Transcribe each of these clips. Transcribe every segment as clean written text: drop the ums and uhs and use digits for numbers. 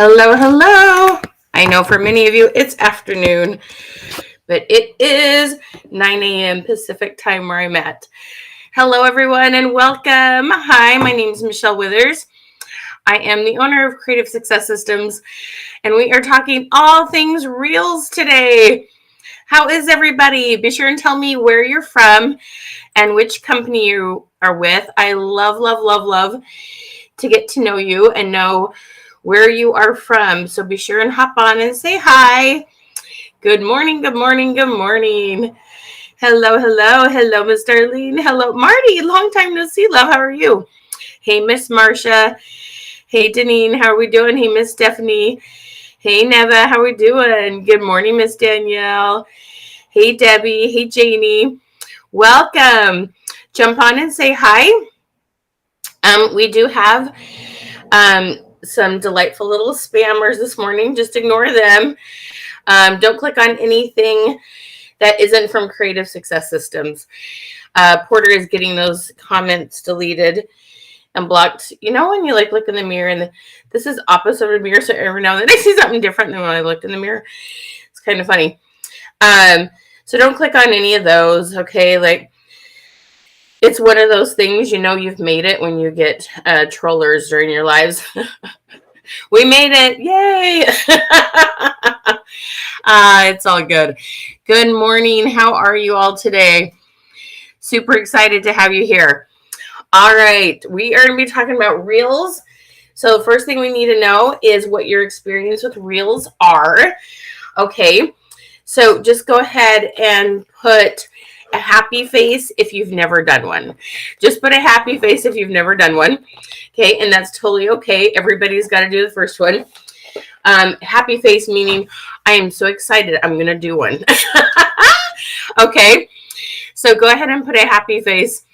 Hello, hello. I know for many of you it's afternoon, but it is 9 a.m. Pacific time where I'm at. Hello, everyone, and welcome. Hi, my name is Michelle Withers. I am the owner of Creative Success Systems, and we are talking all things Reels today. How is everybody? Be sure and tell me where you're from and which company you are with. I love to get to know you and know where you are from. So be sure and hop on and say hi. Good morning. Hello, Miss Darlene. Hello, Marty. Long time no see, love. How are you? Hey, Miss Marcia. Hey, Deneen. How are we doing? Hey, Miss Stephanie. Hey, Neva. How are we doing? Good morning, Miss Danielle. Hey, Debbie. Hey, Janie. Welcome. Jump on and say hi. We do have some delightful little spammers this morning. Just ignore them. Don't click on anything that isn't from Creative Success Systems. Porter is getting those comments deleted and blocked. You know when you look in the mirror and this is opposite of the mirror, so every now and then I see something different than when I looked in the mirror. It's kind of funny. So don't click on any of those, okay? It's one of those things, you've made it when you get trollers during your lives. We made it. Yay. It's all good. Good morning. How are you all today? Super excited to have you here. All right. We are going to be talking about Reels. So the first thing we need to know is what your experience with Reels are. Okay. So just go ahead and put a happy face if you've never done one. Just put a happy face if you've never done one. Okay, and that's totally okay. Everybody's got to do the first one. Happy face meaning I am so excited I'm going to do one. Okay, so go ahead and put a happy face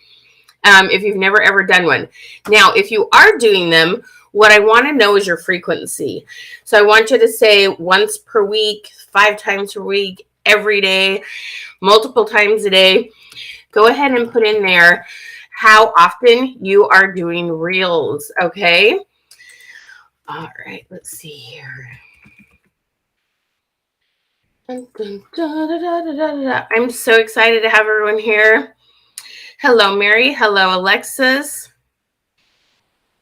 if you've never ever done one. Now, if you are doing them, what I want to know is your frequency. So I want you to say once per week, 5 times per week, every day, multiple times a day. Go ahead and put in there how often you are doing Reels, okay? All right, let's see here. I'm so excited to have everyone here. Hello, Mary. Hello, Alexis.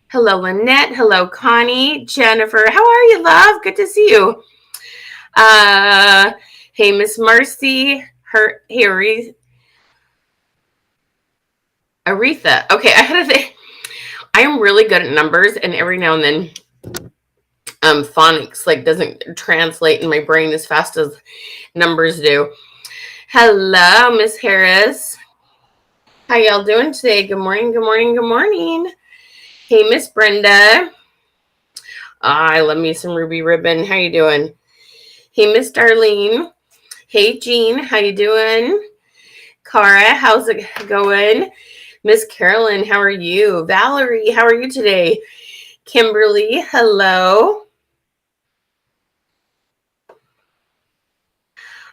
Hello, Lynette. Hello, Connie. Jennifer. How are you, love? Good to see you. Hey, Miss Marcy. Hey, Aretha. Okay, I gotta say, I am really good at numbers, and every now and then, phonics doesn't translate in my brain as fast as numbers do. Hello, Miss Harris. How y'all doing today? Good morning. Hey, Miss Brenda. I love me some Ruby Ribbon. How you doing? Hey, Miss Darlene. Hey, Jean. How you doing? Cara, how's it going? Miss Carolyn, how are you? Valerie, how are you today? Kimberly, hello.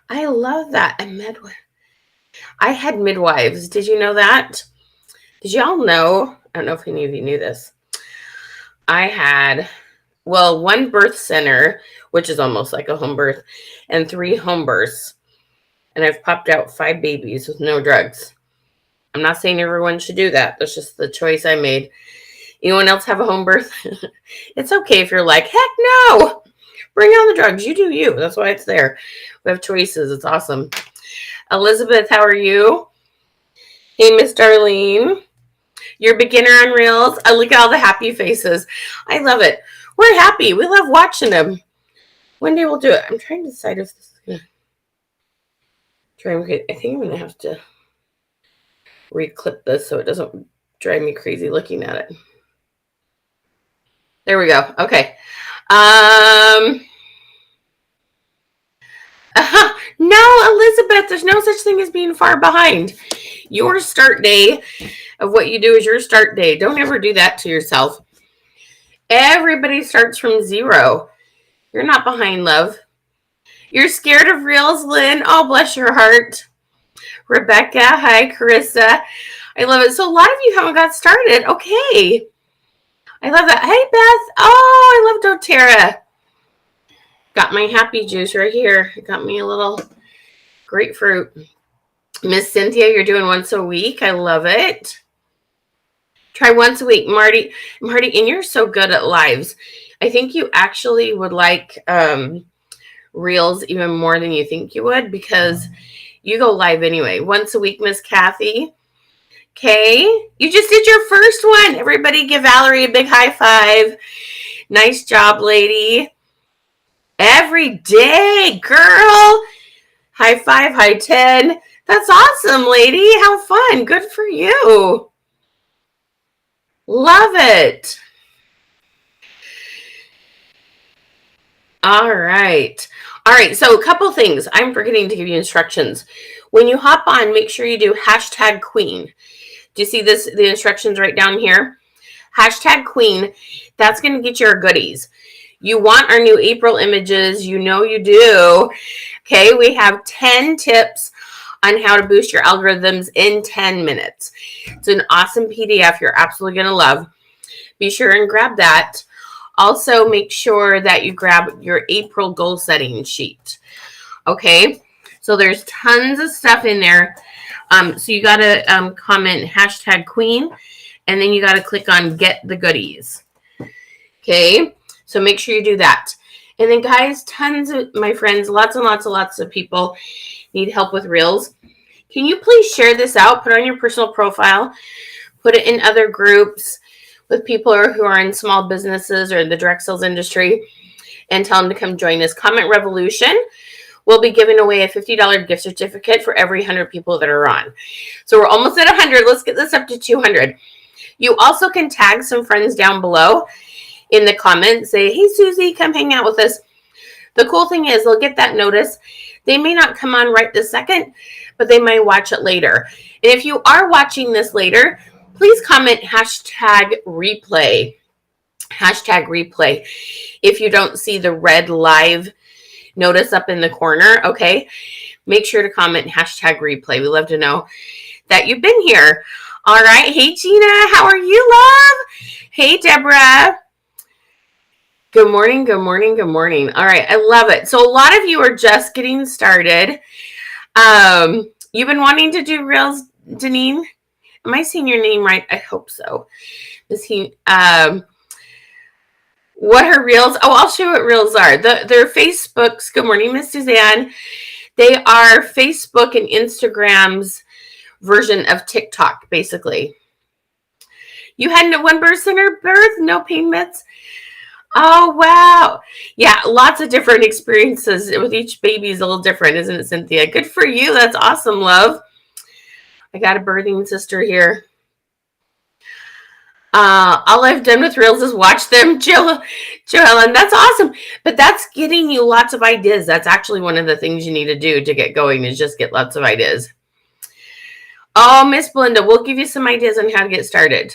I love that. I had midwives. Did you know that? Did y'all know? I don't know if any of you knew this. I had, one birth center, which is almost like a home birth, and 3 home births. And I've popped out 5 babies with no drugs. I'm not saying everyone should do that. That's just the choice I made. Anyone else have a home birth? It's okay if you're like, heck no. Bring on the drugs. You do you. That's why it's there. We have choices. It's awesome. Elizabeth, how are you? Hey, Miss Darlene. You're a beginner on Reels. I look at all the happy faces. I love it. We're happy. We love watching them. One day we'll do it. I'm trying to decide if this is going to try and get. I think I'm going to have to reclip this so it doesn't drive me crazy looking at it. There we go. Okay. No, Elizabeth, there's no such thing as being far behind. Your start day of what you do is your start day. Don't ever do that to yourself. Everybody starts from 0. You're not behind, love. You're scared of Reels, Lynn? Oh, bless your heart. Rebecca, hi, Carissa. I love it. So a lot of you haven't got started. Okay. I love that. Hey, Beth. Oh, I love doTERRA. Got my happy juice right here. Got me a little grapefruit. Miss Cynthia, you're doing once a week. I love it. Try once a week. Marty, and you're so good at lives. I think you actually would like reels even more than you think you would, because you go live anyway. Once a week, Miss Kathy. Okay, you just did your first one. Everybody give Valerie a big high five. Nice job, lady. Every day, girl. High five, high 10. That's awesome, lady. How fun. Good for you. Love it. All right. All right. So a couple things. I'm forgetting to give you instructions. When you hop on, make sure you do hashtag queen. Do you see this? The instructions right down here. Hashtag queen. That's going to get your goodies. You want our new April images. You know you do. Okay. We have 10 tips on how to boost your algorithms in 10 minutes. It's an awesome PDF you're absolutely going to love. Be sure and grab that. Also, make sure that you grab your April goal setting sheet. Okay, so there's tons of stuff in there. So you got to comment hashtag queen, and then you got to click on get the goodies. Okay, so make sure you do that. And then, guys, tons of my friends, lots and lots of people need help with reels. Can you please share this out? Put it on your personal profile. Put it in other groups with people who are in small businesses or the direct sales industry, and tell them to come join us. Comment Revolution. We'll be giving away a $50 gift certificate for every 100 people that are on. So we're almost at 100. Let's get this up to 200. You also can tag some friends down below in the comments. Say, hey, Susie, come hang out with us. The cool thing is they'll get that notice. They may not come on right this second, but they might watch it later. And if you are watching this later, please comment hashtag replay. Hashtag replay. If you don't see the red live notice up in the corner, okay, make sure to comment hashtag replay. We love to know that you've been here. All right. Hey, Gina, how are you, love? Hey, Deborah. Good morning, good morning, good morning. All right, I love it. So a lot of you are just getting started. You've been wanting to do reels, Deneen? Am I saying your name right? I hope so. Is he? What are reels? Oh, I'll show you what reels are. They're Facebook's. Good morning, Miss Suzanne. They are Facebook and Instagram's version of TikTok, basically. You had no one birth center birth, no pain meds. Oh, wow. Yeah, lots of different experiences with each baby is a little different, isn't it, Cynthia? Good for you. That's awesome, love. I got a birthing sister here. All I've done with reels is watch them, Jill Helen. That's awesome. But that's getting you lots of ideas. That's actually one of the things you need to do to get going, is just get lots of ideas. Oh, Miss Belinda, we'll give you some ideas on how to get started.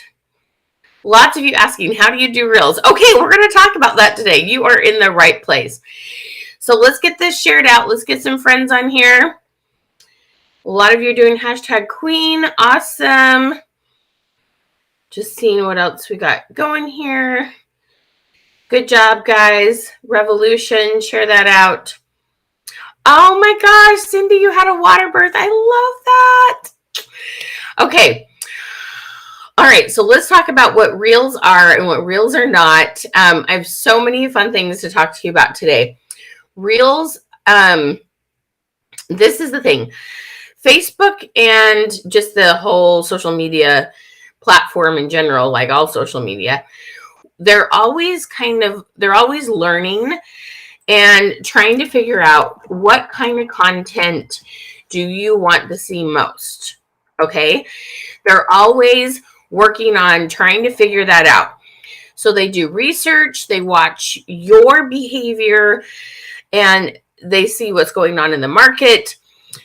Lots of you asking, how do you do reels? Okay, we're going to talk about that today. You are in the right place. So let's get this shared out. Let's get some friends on here. A lot of you are doing hashtag queen. Awesome. Just seeing what else we got going here. Good job, guys. Revolution, share that out. Oh my gosh, Cindy, you had a water birth. I love that. Okay. All right, so let's talk about what reels are and what reels are not. I have so many fun things to talk to you about today. Reels, this is the thing. Facebook and just the whole social media platform in general, like all social media, they're always learning and trying to figure out what kind of content do you want to see most. Okay, they're always working on trying to figure that out. So they do research, they watch your behavior, and they see what's going on in the market,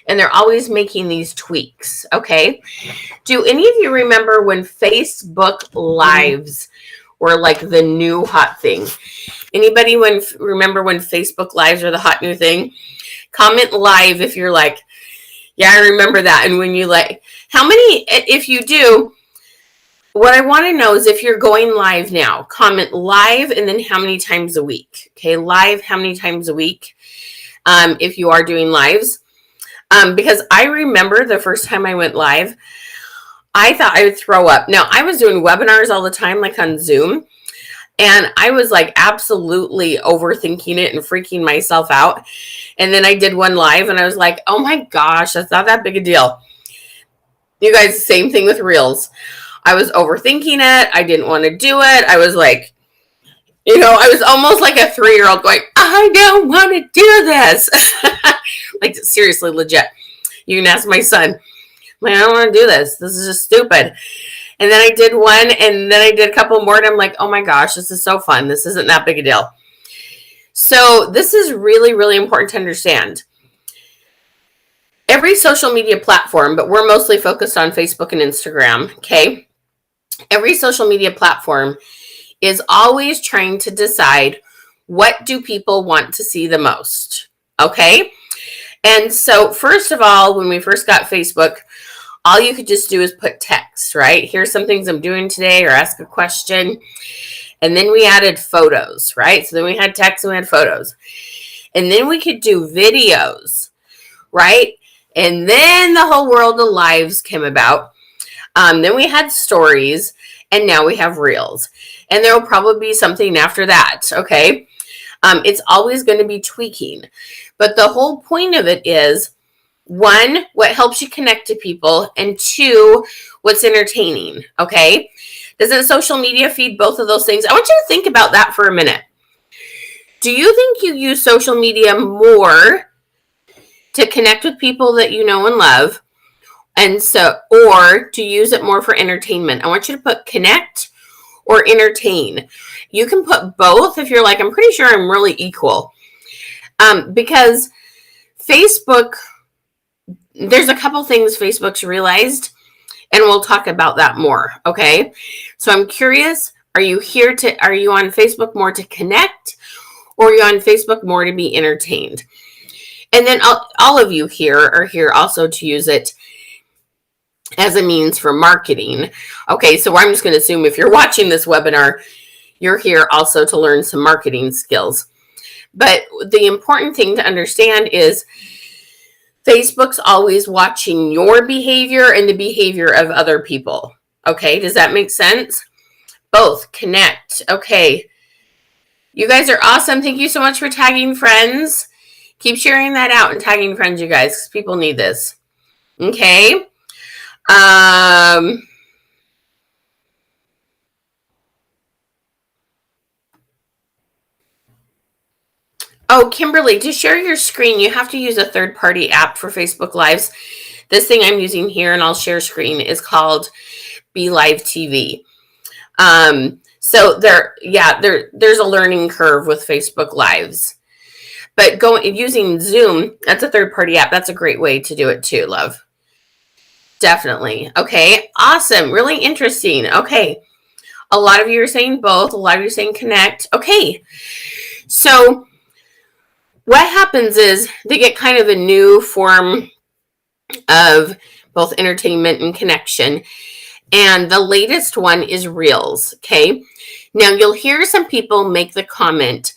and they're always making these tweaks. Okay, do any of you remember when Facebook Lives were like the new hot thing? Anybody remember when Facebook Lives were the hot new thing? Comment live if you're like, yeah, I remember that. And when you like, how many, if you do, what I want to know is if you're going live now, comment live and then how many times a week. Okay, live, how many times a week if you are doing lives. Because I remember the first time I went live, I thought I would throw up. Now, I was doing webinars all the time, like on Zoom, and I was like absolutely overthinking it and freaking myself out. And then I did one live and I was like, oh my gosh, that's not that big a deal. You guys, same thing with Reels. I was overthinking it. I didn't want to do it. I was like, I was almost like a 3-year-old going, I don't want to do this. Like, seriously, legit. You can ask my son. Like, I don't want to do this. This is just stupid. And then I did one, and then I did a couple more, and I'm like, oh my gosh, this is so fun. This isn't that big a deal. So this is really, really important to understand. Every social media platform, but we're mostly focused on Facebook and Instagram, okay? Every social media platform is always trying to decide what do people want to see the most, okay? And so first of all, when we first got Facebook, all you could just do is put text, right? Here's some things I'm doing today, or ask a question. And then we added photos, right? So then we had text and we had photos. And then we could do videos, right? And then the whole world of lives came about. Then we had stories, and now we have reels. And there will probably be something after that, okay? It's always going to be tweaking. But the whole point of it is, 1, what helps you connect to people, and 2, what's entertaining, okay? Doesn't social media feed both of those things? I want you to think about that for a minute. Do you think you use social media more to connect with people that you know and love, or to use it more for entertainment? I want you to put connect or entertain. You can put both if you're like, I'm pretty sure I'm really equal. Because Facebook, there's a couple things Facebook's realized, and we'll talk about that more, okay? So I'm curious, are you on Facebook more to connect, or are you on Facebook more to be entertained? And then all of you here are here also to use it as a means for marketing. Okay, so I'm just going to assume if you're watching this webinar, you're here also to learn some marketing skills. But the important thing to understand is Facebook's always watching your behavior and the behavior of other people. Okay, does that make sense? Both connect. Okay, you guys are awesome. Thank you so much for tagging friends. Keep sharing that out and tagging friends, you guys, because people need this. Okay. Oh, Kimberly, to share your screen, you have to use a third-party app for Facebook Lives. This thing I'm using here, and I'll share screen, is called Be Live TV. So there's a learning curve with Facebook Lives. But using Zoom, that's a third-party app. That's a great way to do it too, love. Definitely. Okay, awesome. Really interesting. Okay, a lot of you are saying both. A lot of you are saying connect. Okay, so what happens is they get kind of a new form of both entertainment and connection. And the latest one is Reels, okay? Now, you'll hear some people make the comment,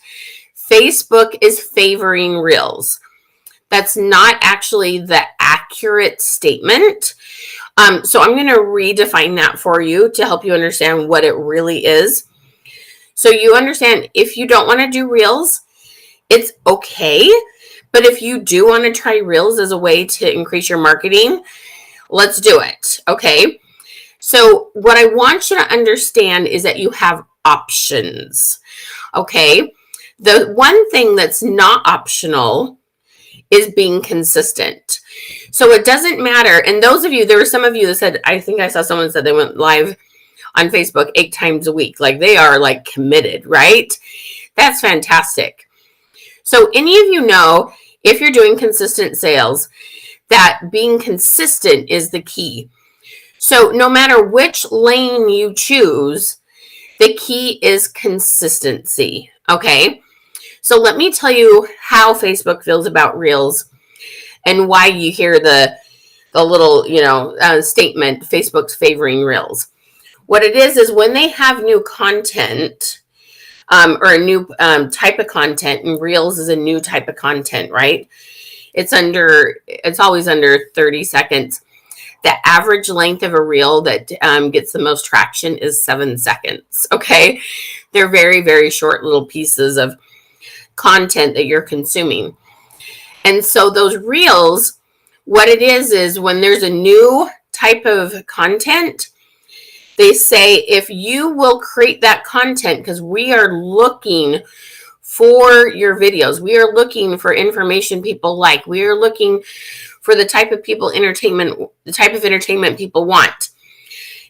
Facebook is favoring Reels. That's not actually the accurate statement. So I'm going to redefine that for you to help you understand what it really is. So you understand, if you don't want to do Reels, it's okay. But if you do want to try Reels as a way to increase your marketing, let's do it, okay? So what I want you to understand is that you have options, okay? The one thing that's not optional is being consistent. So it doesn't matter. And those of you, there were some of you that said, I think I saw someone said they went live on Facebook 8 times a week. Like, they are like committed, right? That's fantastic. So any of you know, if you're doing consistent sales, that being consistent is the key. So no matter which lane you choose, the key is consistency, okay? So let me tell you how Facebook feels about Reels and why you hear the little, statement, Facebook's favoring Reels. What it is when they have new content, or a new type of content, and Reels is a new type of content, right? It's always under 30 seconds. The average length of a reel that gets the most traction is 7 seconds. Okay. They're very, very short little pieces of content that you're consuming. And so those reels, what it is when there's a new type of content, they say, if you will create that content, because we are looking for your videos, we are looking for information people like, we are looking for the type of entertainment people want.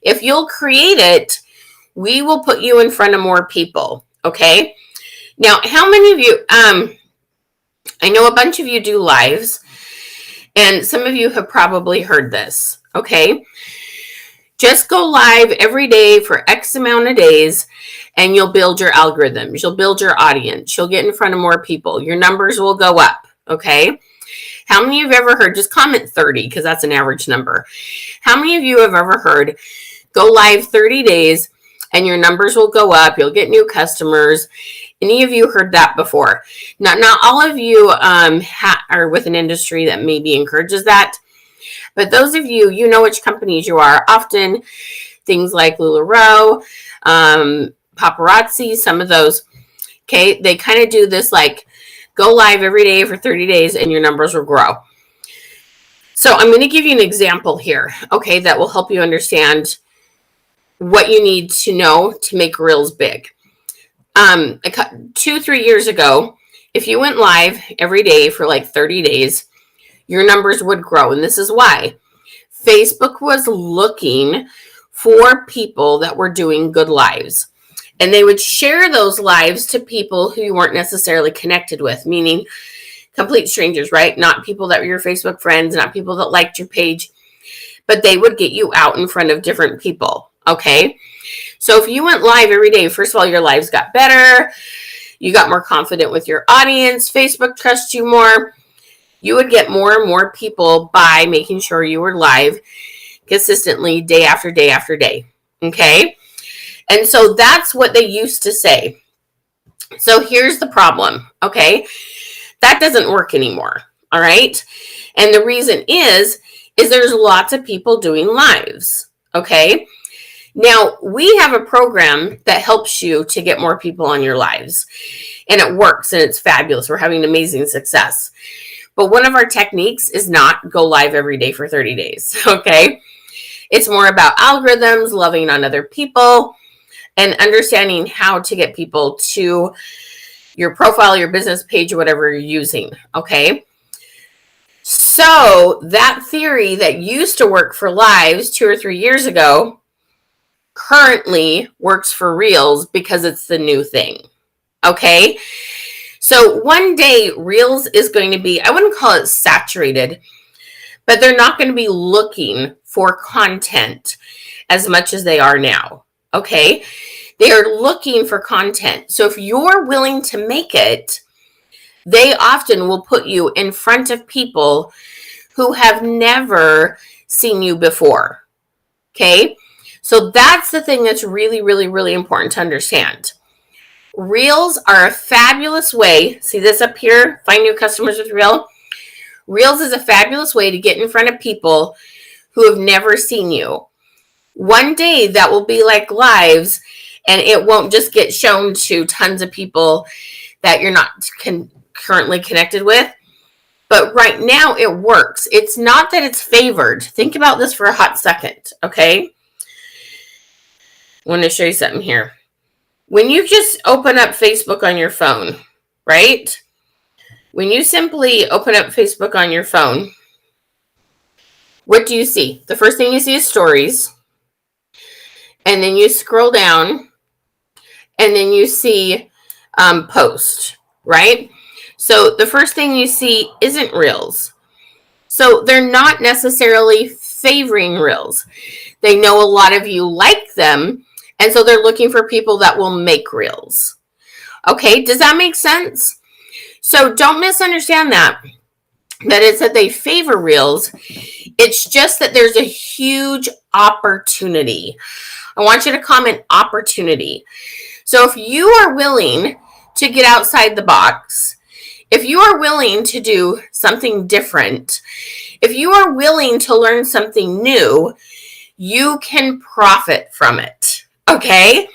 If you'll create it, we will put you in front of more people. Okay. Now, how many of you, I know a bunch of you do lives, and some of you have probably heard this. Okay. Just go live every day for X amount of days, and you'll build your algorithms. You'll build your audience. You'll get in front of more people. Your numbers will go up. Okay. How many of you have ever heard, just comment 30 because that's an average number. How many of you have ever heard, go live 30 days and your numbers will go up. You'll get new customers. Any of you heard that before? Not all of you are with an industry that maybe encourages that. But those of you, you know which companies you are. Often things like LuLaRoe, Paparazzi, some of those. Okay, they kind of do this like, go live every day for 30 days and your numbers will grow. So I'm going to give you an example here, okay, that will help you understand what you need to know to make Reels big. 2-3 years ago, if you went live every day for like 30 days, your numbers would grow. And this is why. Facebook was looking for people that were doing good lives. And they would share those lives to people who you weren't necessarily connected with, meaning complete strangers, right? Not people that were your Facebook friends, not people that liked your page, but they would get you out in front of different people, okay? So if you went live every day, first of all, your lives got better. You got more confident with your audience. Facebook trusts you more. You would get more and more people by making sure you were live consistently day after day after day, okay? And so that's what they used to say. So here's the problem, okay? That doesn't work anymore, all right? And the reason is there's lots of people doing lives, okay? Now, we have a program that helps you to get more people on your lives. And it works, and it's fabulous. We're having amazing success. But one of our techniques is not go live every day for 30 days, okay? It's more about algorithms, loving on other people, and understanding how to get people to your profile, your business page, or whatever you're using, okay? So that theory that used to work for lives 2 or 3 years ago currently works for Reels because it's the new thing, okay? So one day Reels is going to be, I wouldn't call it saturated, but they're not going to be looking for content as much as they are now, okay? They are looking for content. So if you're willing to make it, they often will put you in front of people who have never seen you before, okay? So that's the thing that's really, really, really important to understand. Reels are a fabulous way. See this up here? Find new customers with Reel. Reels is a fabulous way to get in front of people who have never seen you. One day that will be like lives, and it won't just get shown to tons of people that you're not currently connected with. But right now it works. It's not that it's favored. Think about this for a hot second, okay? I want to show you something here. When you just open up Facebook on your phone, right? When you simply open up Facebook on your phone, what do you see? The first thing you see is stories. And then you scroll down, and then you see post, right? So the first thing you see isn't Reels. So they're not necessarily favoring Reels. They know a lot of you like them, and so they're looking for people that will make Reels. Okay, does that make sense? So don't misunderstand that it's that they favor Reels. It's just that there's a huge opportunity. I want you to comment opportunity. So if you are willing to get outside the box, if you are willing to do something different, if you are willing to learn something new, you can profit from it. Okay?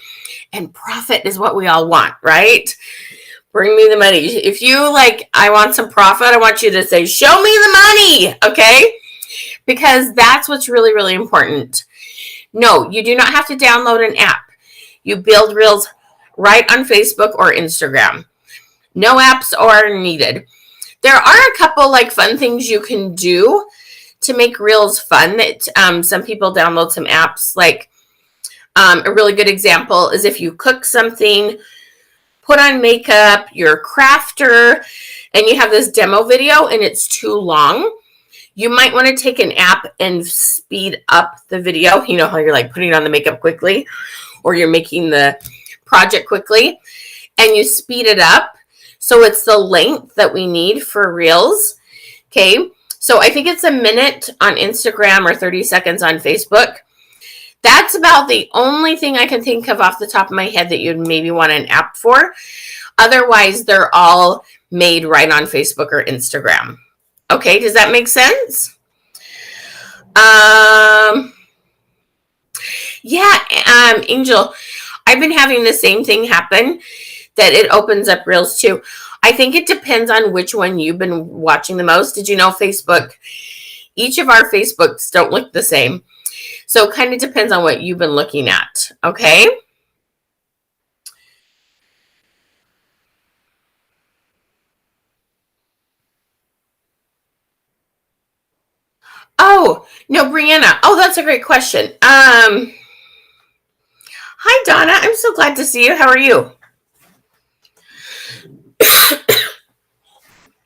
And profit is what we all want, right? Bring me the money. If you I want some profit, I want you to say, show me the money. Okay? Because that's what's really, really important. No, you do not have to download an app. You build reels right on Facebook or Instagram. No apps are needed. There are a couple fun things you can do to make reels fun. That some people download some apps. A really good example is if you cook something, put on makeup, you're a crafter, and you have this demo video and it's too long. You might want to take an app and speed up the video. You know how you're putting on the makeup quickly, or you're making the project quickly, and you speed it up so it's the length that we need for reels. Okay, so I think it's a minute on Instagram or 30 seconds on Facebook. That's about the only thing I can think of off the top of my head that you'd maybe want an app for. Otherwise, they're all made right on Facebook or Instagram. Okay, does that make sense? Angel, I've been having the same thing happen, that it opens up reels too. I think it depends on which one you've been watching the most. Did you know Facebook, each of our Facebooks don't look the same. So it kind of depends on what you've been looking at, okay? Oh, no, Brianna. Oh, that's a great question. Hi, Donna. I'm so glad to see you. How are you?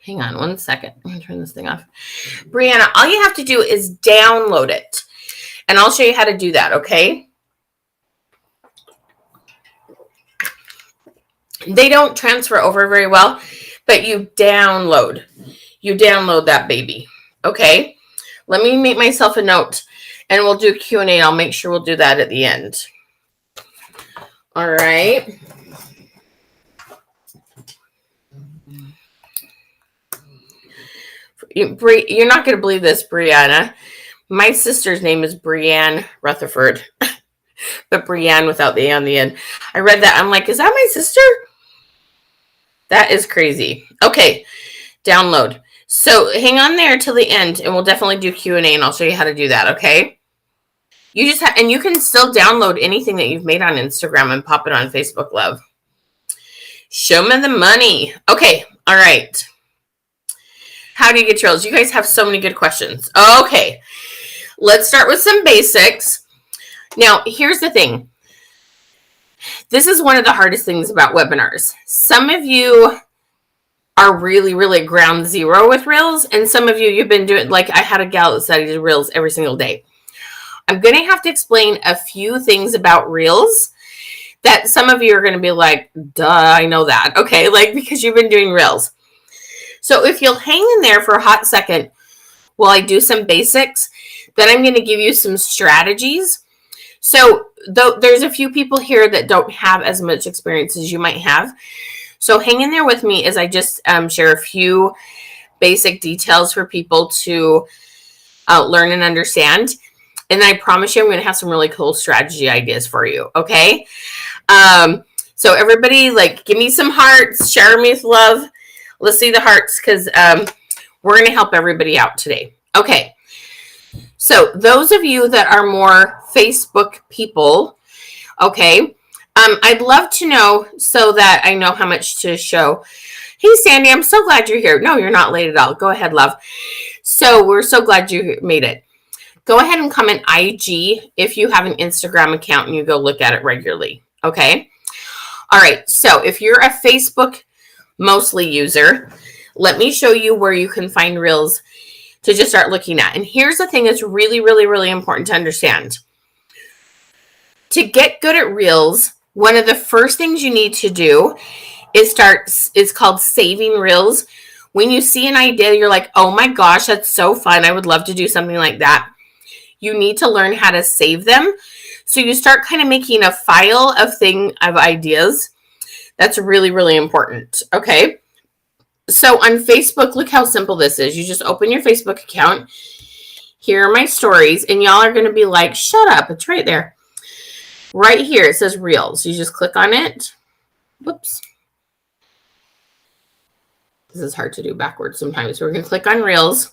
Hang on one second. I'm going to turn this thing off. Brianna, all you have to do is download it. And I'll show you how to do that, okay? They don't transfer over very well, but you download. You download that baby, okay? Let me make myself a note, and we'll do Q&A. I'll make sure we'll do that at the end. All right. You're not going to believe this, Brianna. My sister's name is Brianne Rutherford, but Brianne without the A on the end. I read that. I'm like, is that my sister? That is crazy. Okay, download. So hang on there till the end, and we'll definitely do Q&A, and I'll show you how to do that, okay? You just and you can still download anything that you've made on Instagram and pop it on Facebook, love. Show me the money. Okay, all right. How do you get reels? You guys have so many good questions. Okay, let's start with some basics. Now, here's the thing. This is one of the hardest things about webinars. Some of you are really, really ground zero with reels, and some of you, you've been doing, I had a gal that said I did reels every single day. I'm going to have to explain a few things about reels that some of you are going to be like, duh, I know that. Okay, because you've been doing reels. So if you'll hang in there for a hot second while I do some basics, then I'm going to give you some strategies. So there's a few people here that don't have as much experience as you might have. So hang in there with me as I just share a few basic details for people to learn and understand. And I promise you I'm going to have some really cool strategy ideas for you, okay? So everybody, give me some hearts, share me with love. Let's see the hearts, because we're going to help everybody out today. Okay. So those of you that are more Facebook people, okay, I'd love to know so that I know how much to show. Hey, Sandy, I'm so glad you're here. No, you're not late at all. Go ahead, love. So we're so glad you made it. Go ahead and comment IG if you have an Instagram account and you go look at it regularly, okay? All right, so if you're a Facebook mostly user, let me show you where you can find reels to just start looking at. And here's the thing that's really, really, really important to understand. To get good at reels, one of the first things you need to do is it's called saving reels. When you see an idea, you're like, oh my gosh, that's so fun. I would love to do something like that. you need to learn how to save them. So you start kind of making a file of ideas. That's really, really important. Okay. So on Facebook, look how simple this is. You just open your Facebook account. Here are my stories, and y'all are going to be like, shut up. It's right there. Right here, it says Reels. You just click on it. Whoops. This is hard to do backwards sometimes. So we're going to click on Reels,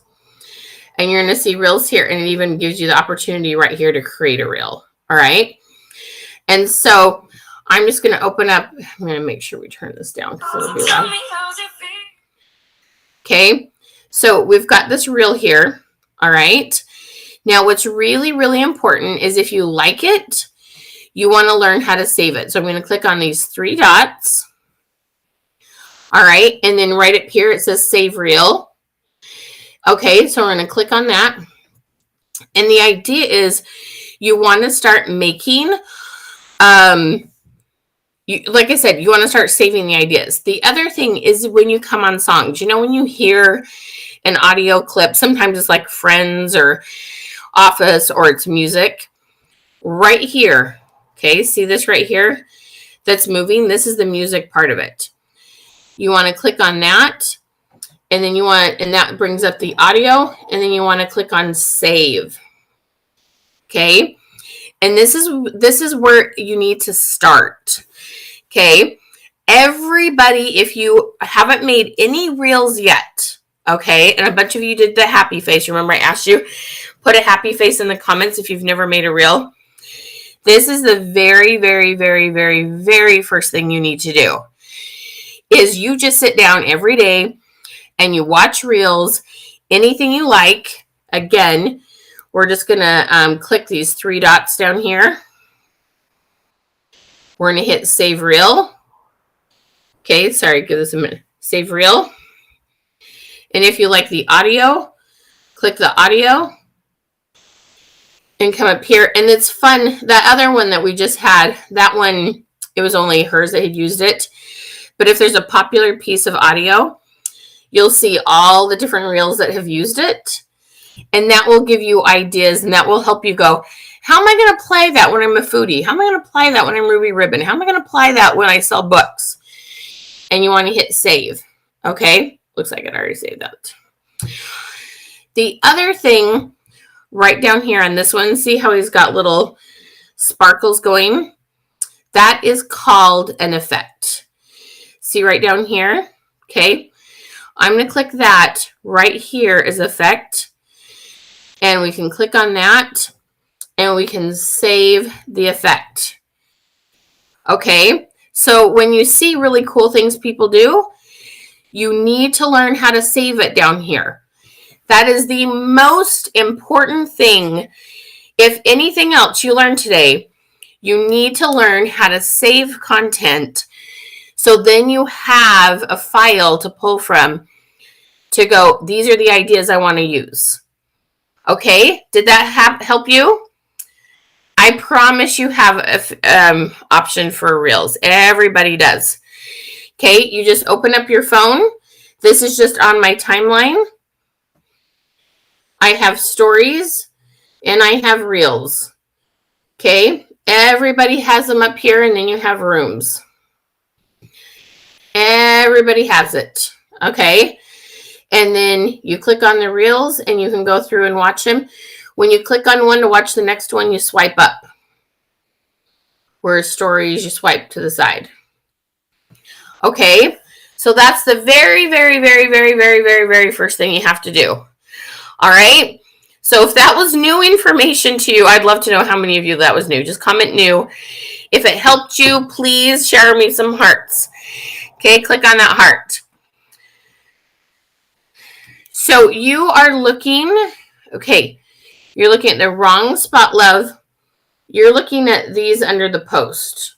and you're going to see Reels here, and it even gives you the opportunity right here to create a Reel. All right. And so I'm just going to open up. I'm going to make sure we turn this down because it'll be loud. Okay. So we've got this Reel here. All right. Now, what's really, really important is if you like it, you want to learn how to save it. So I'm going to click on these 3 dots. All right. And then right up here, it says Save Reel. Okay. So we're going to click on that. And the idea is you want to start making, like I said, you want to start saving the ideas. The other thing is when you come on songs, when you hear an audio clip, sometimes it's like Friends or Office or it's music. Right here. Okay, see this right here that's moving? This is the music part of it. You want to click on that, and then and that brings up the audio, and then you want to click on Save. Okay, and this is where you need to start. Okay, everybody, if you haven't made any Reels yet, okay, and a bunch of you did the happy face. Remember I asked you, put a happy face in the comments if you've never made a Reel. This is the very, very, very, very, very first thing you need to do is you just sit down every day and you watch Reels, anything you like. Again, we're just going to click these 3 dots down here. We're going to hit Save Reel. Okay, sorry, give this a minute. Save Reel. And if you like the audio, click the audio. And come up here, and it's fun. That other one that we just had, that one, it was only hers that had used it. But if there's a popular piece of audio, you'll see all the different Reels that have used it. And that will give you ideas, and that will help you go, how am I going to play that when I'm a foodie? How am I going to apply that when I'm Ruby Ribbon? How am I going to apply that when I sell books? And you want to hit Save. Okay? Looks like I already saved that. The other thing, right down here on this one, see how he's got little sparkles going? That is called an effect. See right down here? Okay. I'm going to click that right here as effect. And we can click on that. And we can save the effect. Okay. So when you see really cool things people do, you need to learn how to save it down here. That is the most important thing. If anything else you learn today, you need to learn how to save content. So then you have a file to pull from to go, these are the ideas I want to use. Okay, did that help you? I promise you have an option for Reels. Everybody does. Okay, you just open up your phone. This is just on my timeline. I have stories and I have Reels. Okay, everybody has them up here, and then you have rooms. Everybody has it. Okay, and then you click on the Reels and you can go through and watch them. When you click on one to watch the next one, you swipe up. Where stories, you swipe to the side. Okay, so that's the very, very, very, very, very, very, very first thing you have to do. All right. So if that was new information to you, I'd love to know how many of you that was new. Just comment new. If it helped you, please share me some hearts. Okay, click on that heart. So you are looking, okay, you're looking at the wrong spot, love. You're looking at these under the post.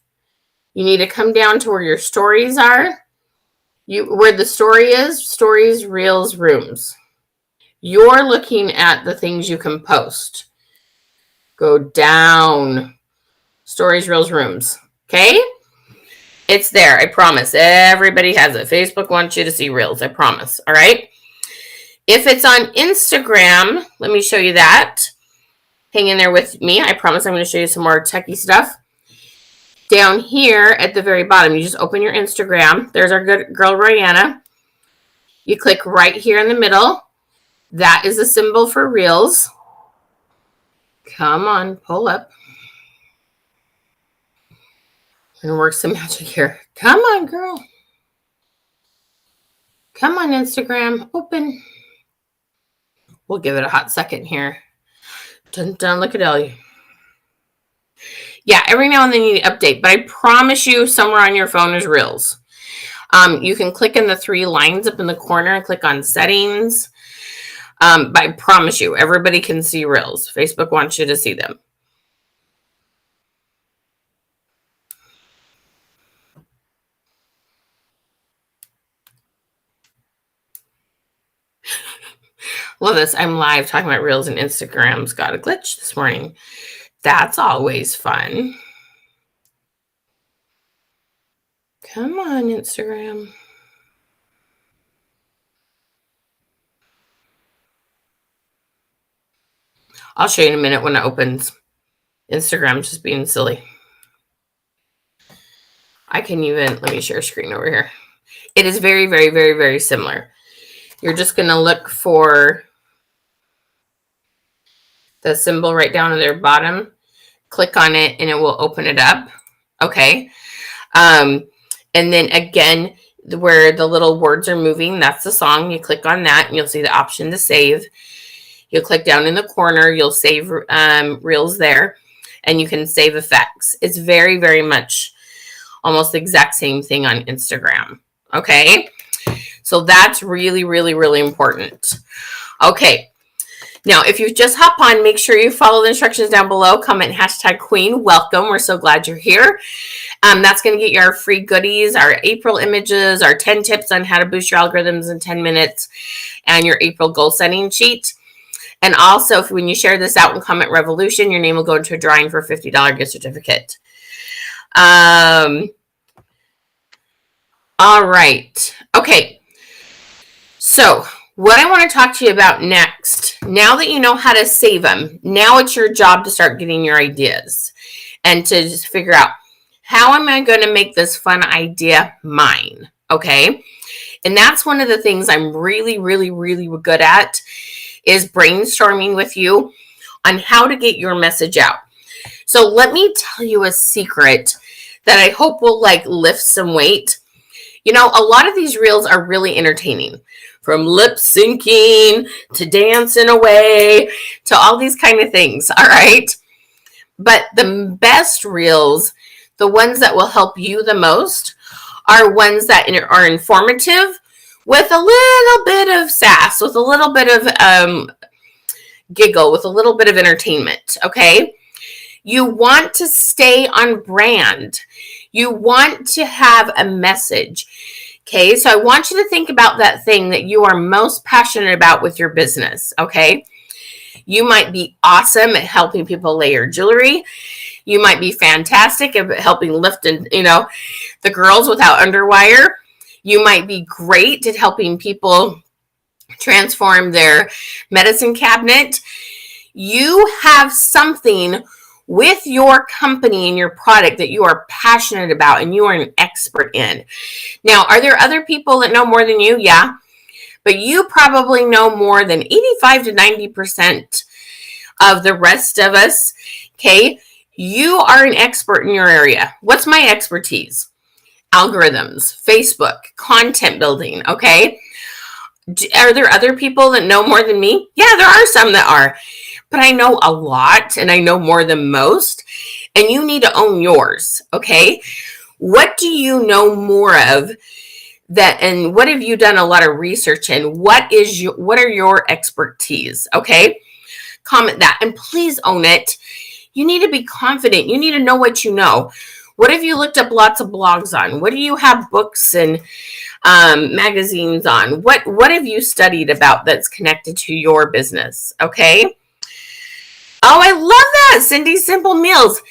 You need to come down to where your stories are. Where the story is, stories, Reels, rooms. You're looking at the things you can post. Go down. Stories, Reels, rooms. Okay? It's there. I promise. Everybody has it. Facebook wants you to see Reels. I promise. All right? If it's on Instagram, let me show you that. Hang in there with me. I promise I'm going to show you some more techie stuff. Down here at the very bottom, you just open your Instagram. There's our good girl, Rihanna. You click right here in the middle. That is the symbol for Reels. Come on, pull up. And work some magic here. Come on, girl. Come on, Instagram. Open. We'll give it a hot second here. Dun, dun, look at Ellie. Yeah, every now and then you need to update, but I promise you somewhere on your phone is Reels. You can click in the 3 lines up in the corner and click on settings. But I promise you, everybody can see Reels. Facebook wants you to see them. Love this. I'm live talking about Reels and Instagram's got a glitch this morning. That's always fun. Come on, Instagram. I'll show you in a minute when it opens. Instagram's just being silly. I can even, let me share screen over here. It is very, very, very, very similar. You're just going to look for the symbol right down at their bottom. Click on it and it will open it up. Okay. And then again, where the little words are moving, that's the song. You click on that and you'll see the option to save. You'll click down in the corner. You'll save Reels there. And you can save effects. It's very, very much almost the exact same thing on Instagram. Okay. So that's really, really, really important. Okay. Now, if you just hop on, make sure you follow the instructions down below. Comment #Queen. Welcome. We're so glad you're here. That's going to get you our free goodies, our April images, our 10 tips on how to boost your algorithms in 10 minutes, and your April goal setting sheet. And also, when you share this out in Comment Revolution, your name will go into a drawing for a $50 gift certificate. All right. Okay. So what I want to talk to you about next, now that you know how to save them, now it's your job to start getting your ideas and to just figure out, how am I going to make this fun idea mine? Okay. And that's one of the things I'm really, really, really good at, is brainstorming with you on how to get your message out. So let me tell you a secret that I hope will lift some weight. You know, a lot of these reels are really entertaining, from lip syncing to dancing away to all these kind of things. All right. But the best reels, the ones that will help you the most, are ones that are informative with a little bit of sass, with a little bit of giggle, with a little bit of entertainment. Okay. You want to stay on brand. You want to have a message. Okay, so I want you to think about that thing that you are most passionate about with your business. Okay, you might be awesome at helping people layer jewelry. You might be fantastic at helping lift the girls without underwire. You might be great at helping people transform their medicine cabinet. You have something with your company and your product that you are passionate about and you are an expert in. Now, are there other people that know more than you? Yeah. But you probably know more than 85 to 90% of the rest of us. Okay. You are an expert in your area. What's my expertise? Algorithms, Facebook, content building. Okay. Are there other people that know more than me? Yeah, there are some that are. But I know a lot and I know more than most, and you need to own yours. Okay. What do you know more of that? And what have you done a lot of research in? What are your expertise? Okay. Comment that and please own it. You need to be confident. You need to know what you know. What have you looked up lots of blogs on? What do you have books and magazines on? What have you studied about that's connected to your business? Okay. Oh, I love that. Cindy's Simple Meals.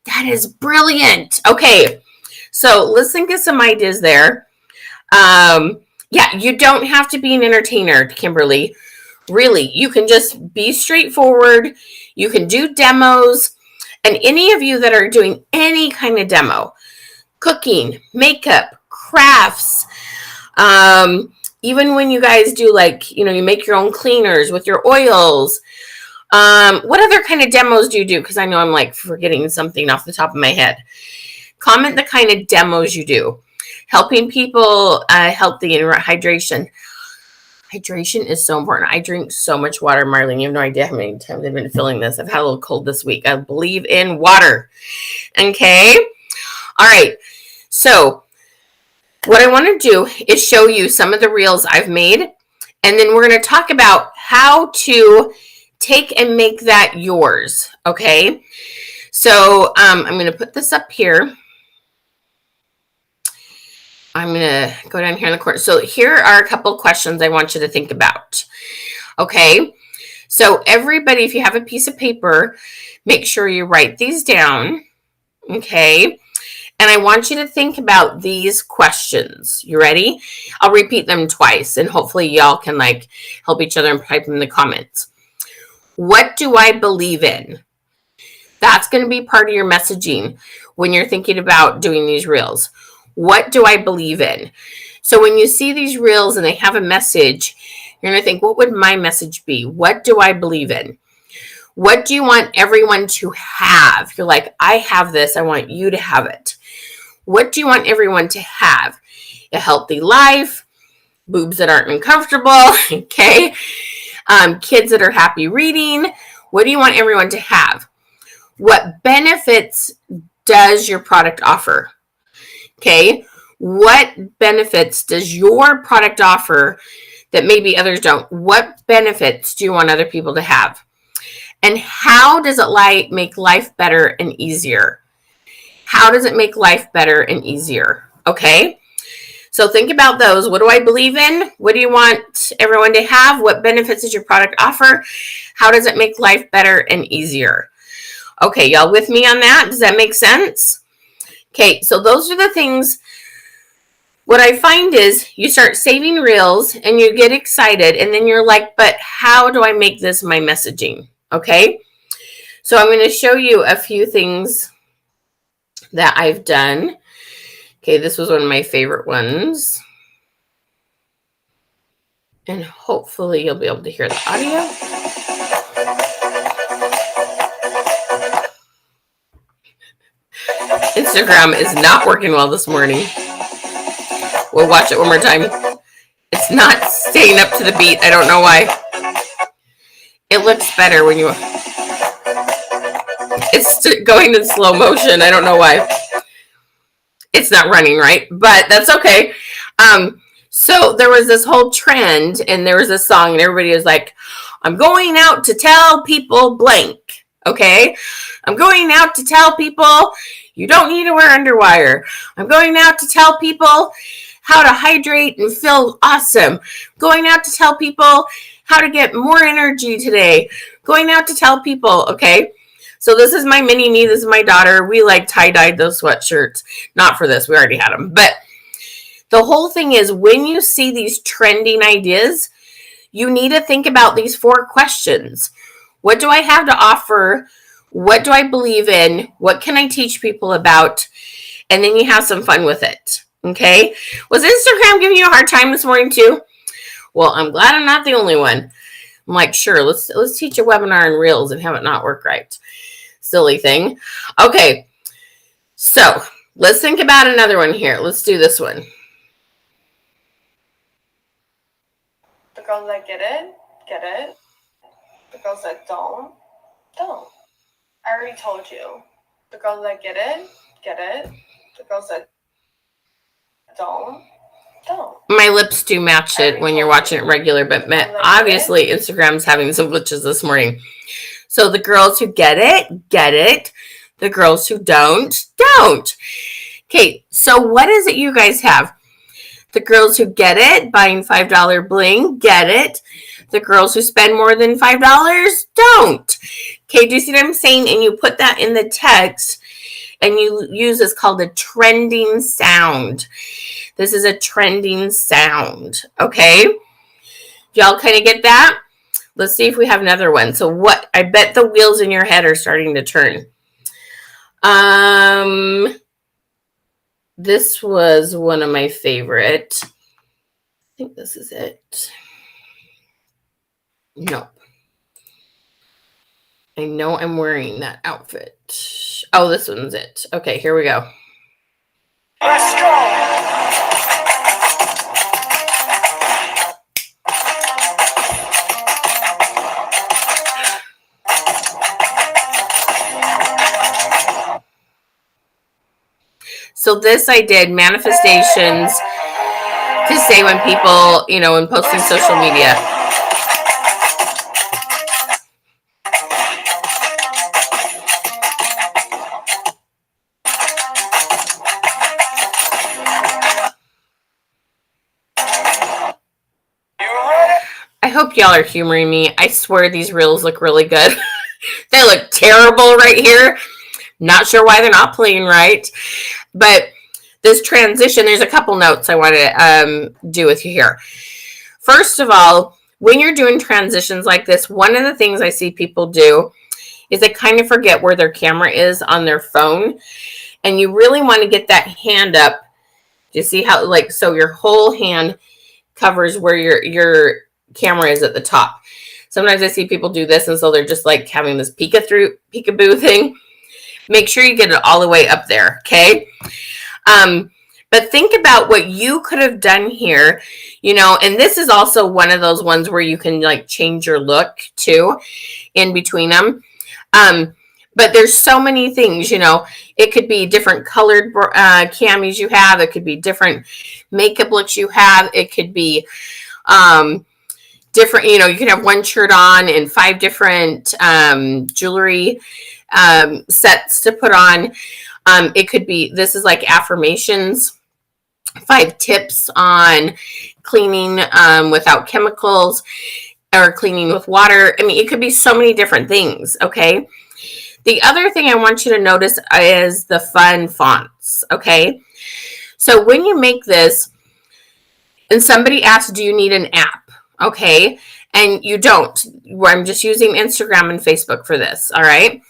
That is brilliant. Okay. So let's think of some ideas there. Yeah, you don't have to be an entertainer, Kimberly. Really, you can just be straightforward. You can do demos. And any of you that are doing any kind of demo, cooking, makeup, crafts, even when you guys do like, you make your own cleaners with your oils. What other kind of demos do you do? Because I know I'm like forgetting something off the top of my head. Comment the kind of demos you do. Helping people healthy and hydration. Hydration is so important. I drink so much water, Marlene. You have no idea how many times I've been feeling this. I've had a little cold this week. I believe in water. Okay? All right. So what I want to do is show you some of the reels I've made. And then we're going to talk about how to take and make that yours. Okay? So I'm going to put this up here. I'm going to go down here in the corner. So here are a couple questions I want you to think about. Okay. So everybody, if you have a piece of paper, make sure you write these down. Okay. And I want you to think about these questions. You ready? I'll repeat them twice and hopefully y'all can like help each other and type in the comments. What do I believe in? That's going to be part of your messaging when you're thinking about doing these reels. What do I believe in? So when you see these reels and they have a message, you're going to think, what would my message be? What do I believe in? What do you want everyone to have? You're like, I have this. I want you to have it. What do you want everyone to have? A healthy life, boobs that aren't uncomfortable, okay? Kids that are happy reading. What do you want everyone to have? What benefits does your product offer? Okay, what benefits does your product offer that maybe others don't? What benefits do you want other people to have? And how does it make life better and easier? How does it make life better and easier? Okay, so think about those. What do I believe in? What do you want everyone to have? What benefits does your product offer? How does it make life better and easier? Okay, y'all with me on that? Does that make sense? Okay, so those are the things. What I find is you start saving reels and you get excited and then you're like, but how do I make this my messaging? Okay, so I'm going to show you a few things that I've done. Okay, this was one of my favorite ones. And hopefully you'll be able to hear the audio. Instagram is not working well this morning. We'll watch it one more time. It's not staying up to the beat. I don't know why. It looks better when you... It's going in slow motion. I don't know why. It's not running right, but that's okay. So there was this whole trend and there was a song and everybody was like, I'm going out to tell people blank. Okay. I'm going out to tell people you don't need to wear underwire. I'm going out to tell people how to hydrate and feel awesome. Going out to tell people how to get more energy today. Going out to tell people, okay? So this is my mini me. This is my daughter. We like tie-dyed those sweatshirts. Not for this. We already had them. But the whole thing is when you see these trending ideas, you need to think about these 4 questions. What do I have to offer? What do I believe in? What can I teach people about? And then you have some fun with it. Okay. Was Instagram giving you a hard time this morning too? Well, I'm glad I'm not the only one. I'm like, sure, let's teach a webinar in Reels and have it not work right. Silly thing. Okay. So let's think about another one here. Let's do this one. The girls that get it, get it. The girls that don't. I already told you. The girls that get it, get it. The girls that don't. My lips do match it when you're watching it regular, but obviously Instagram's having some glitches this morning. So the girls who get it, get it. The girls who don't. Okay, so what is it you guys have? The girls who get it, buying $5 bling, get it. The girls who spend more than $5 don't. Okay, do you see what I'm saying? And you put that in the text and you use this called a trending sound. This is a trending sound, okay? Y'all kind of get that? Let's see if we have another one. So what? I bet the wheels in your head are starting to turn. This was one of my favorite. I think this is it. Nope. I know I'm wearing that outfit. Oh, this one's it. Okay, here we go. Let's go. So this I did manifestations to say when people, when posting social media. I hope y'all are humoring me. I swear these reels look really good. They look terrible right here. Not sure why they're not playing right. But this transition, there's a couple notes I want to do with you here. First of all, when you're doing transitions like this, one of the things I see people do is they kind of forget where their camera is on their phone. And you really want to get that hand up. Do you see how, so your whole hand covers where your camera is at the top. Sometimes I see people do this, and so they're just like having this peekaboo thing. Make sure you get it all the way up there, okay? But think about what you could have done here, and this is also one of those ones where you can change your look too in between them. But there's so many things, it could be different colored camis you have. It could be different makeup looks you have. It could be different, you can have one shirt on and 5 different jewelry sets to put on. It could be, this is like affirmations, 5 tips on cleaning without chemicals or cleaning with water. I mean, it could be so many different things, okay? The other thing I want you to notice is the fun fonts, okay? So when you make this, and somebody asks, do you need an app? Okay, and you don't. I'm just using Instagram and Facebook for this, all right?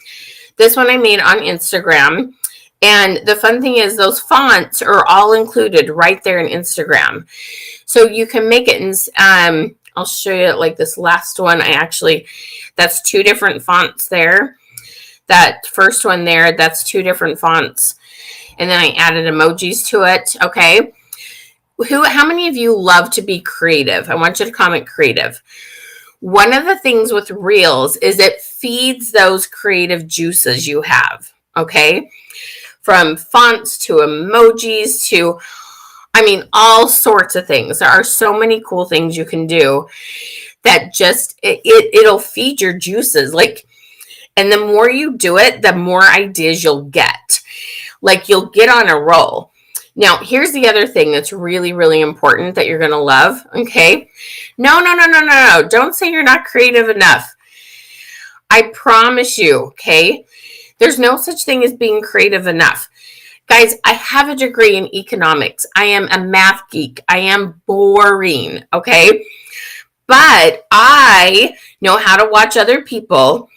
This one I made on Instagram. And the fun thing is those fonts are all included right there in Instagram. So you can make it, and I'll show you like this last one. That's 2 different fonts there. That first one there, that's 2 different fonts. And then I added emojis to it, okay? How many of you love to be creative? I want you to comment creative. One of the things with Reels is it feeds those creative juices you have, okay? From fonts to emojis to, all sorts of things. There are so many cool things you can do that just, it'll feed your juices. And the more you do it, the more ideas you'll get. You'll get on a roll. Now, here's the other thing that's really, really important that you're going to love, okay? No. Don't say you're not creative enough. I promise you, okay? There's no such thing as being creative enough. Guys, I have a degree in economics. I am a math geek. I am boring, okay? But I know how to watch other people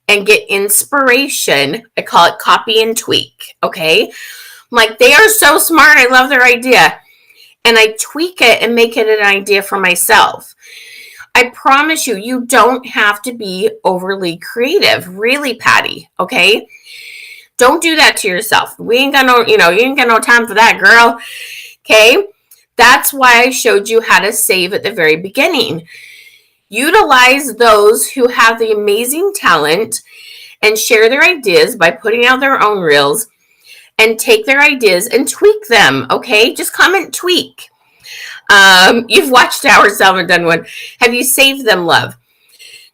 and get inspiration. I call it copy and tweak, okay? They are so smart. I love their idea. And I tweak it and make it an idea for myself. I promise you, you don't have to be overly creative. Really, Patty, okay? Don't do that to yourself. We ain't got no, you ain't got no time for that, girl. Okay? That's why I showed you how to save at the very beginning. Utilize those who have the amazing talent and share their ideas by putting out their own reels. And take their ideas and tweak them, okay? Just comment tweak. You've watched ours, haven't done one. Have you saved them, love?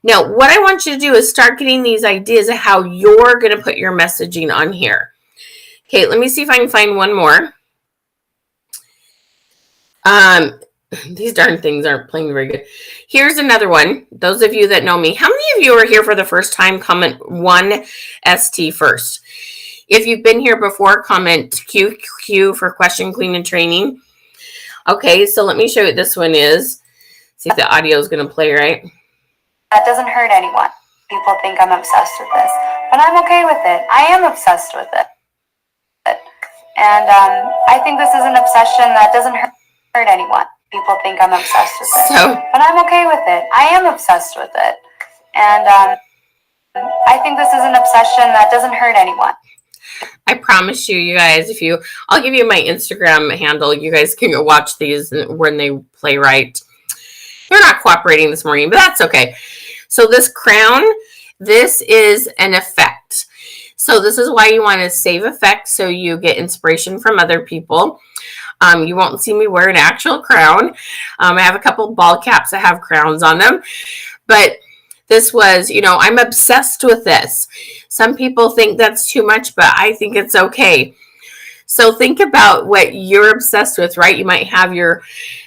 Now, what I want you to do is start getting these ideas of how you're going to put your messaging on here. Okay, let me see if I can find one more. These darn things aren't playing very good. Here's another one. Those of you that know me, how many of you are here for the first time? Comment 1ST first. If you've been here before, comment QQ for question, queen, and training. Okay, so let me show you what this one is. See if the audio is going to play right. that doesn't hurt anyone. People think I'm obsessed with this, but I'm okay with it. I am obsessed with it. And I think this is an obsession that doesn't hurt anyone. People think I'm obsessed with it, but I'm okay with it. I am obsessed with it. And I think this is an obsession that doesn't hurt anyone. I promise you guys, I'll give you my Instagram handle. You guys can go watch these when they play right. They're not cooperating this morning, but that's okay. So this crown, this is an effect. So this is why you want to save effects so you get inspiration from other people. You won't see me wear an actual crown. I have a couple ball caps that have crowns on them. But this was, I'm obsessed with this. Some people think that's too much, but I think it's okay. So think about what you're obsessed with, right? You might have your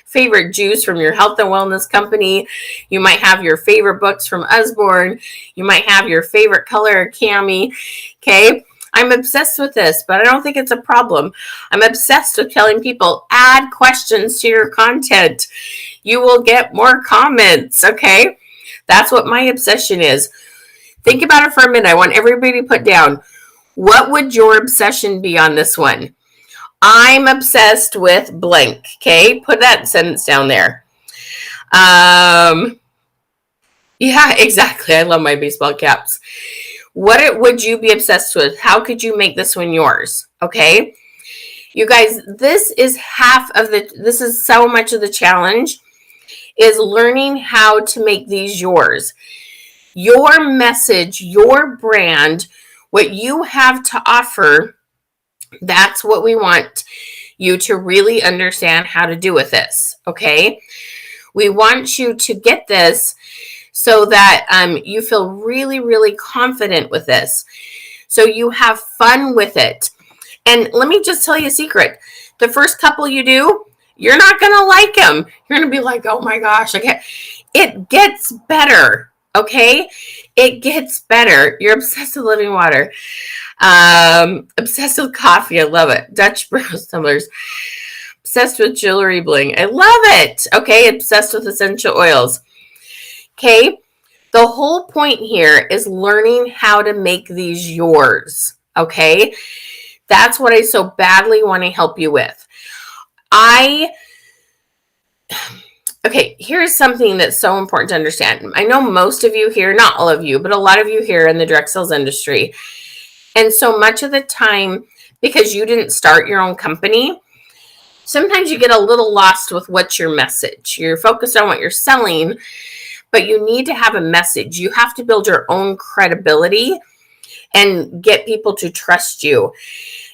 favorite juice from your health and wellness company. You might have your favorite books from Usborne. You might have your favorite color, Cami. Okay. I'm obsessed with this, but I don't think it's a problem. I'm obsessed with telling people, add questions to your content. You will get more comments. Okay. That's what my obsession is. Think about it for a minute. I want everybody to put down, what would your obsession be on this one? I'm obsessed with blank. Okay, put that sentence down there. Yeah, exactly. I love my baseball caps. What would you be obsessed with? How could you make this one yours? Okay, you guys, this is so much of the challenge, is learning how to make these yours. Your message, your brand, what you have to offer. That's what we want you to really understand how to do with this, okay? We want you to get this so that you feel really, really confident with this. So you have fun with it. And let me just tell you a secret. The first couple you do, you're not going to like them. You're going to be like, oh my gosh, okay. It gets better, okay? It gets better. You're obsessed with living water. Obsessed with coffee. I love it. Dutch Bros tumblers. Obsessed with jewelry bling. I love it. Okay. Obsessed with essential oils. Okay. The whole point here is learning how to make these yours. Okay. That's what I so badly want to help you with. Okay, here's something that's so important to understand. I know most of you here, not all of you, but a lot of you here in the direct sales industry. And so much of the time, because you didn't start your own company, sometimes you get a little lost with what's your message. You're focused on what you're selling, but you need to have a message. You have to build your own credibility and get people to trust you.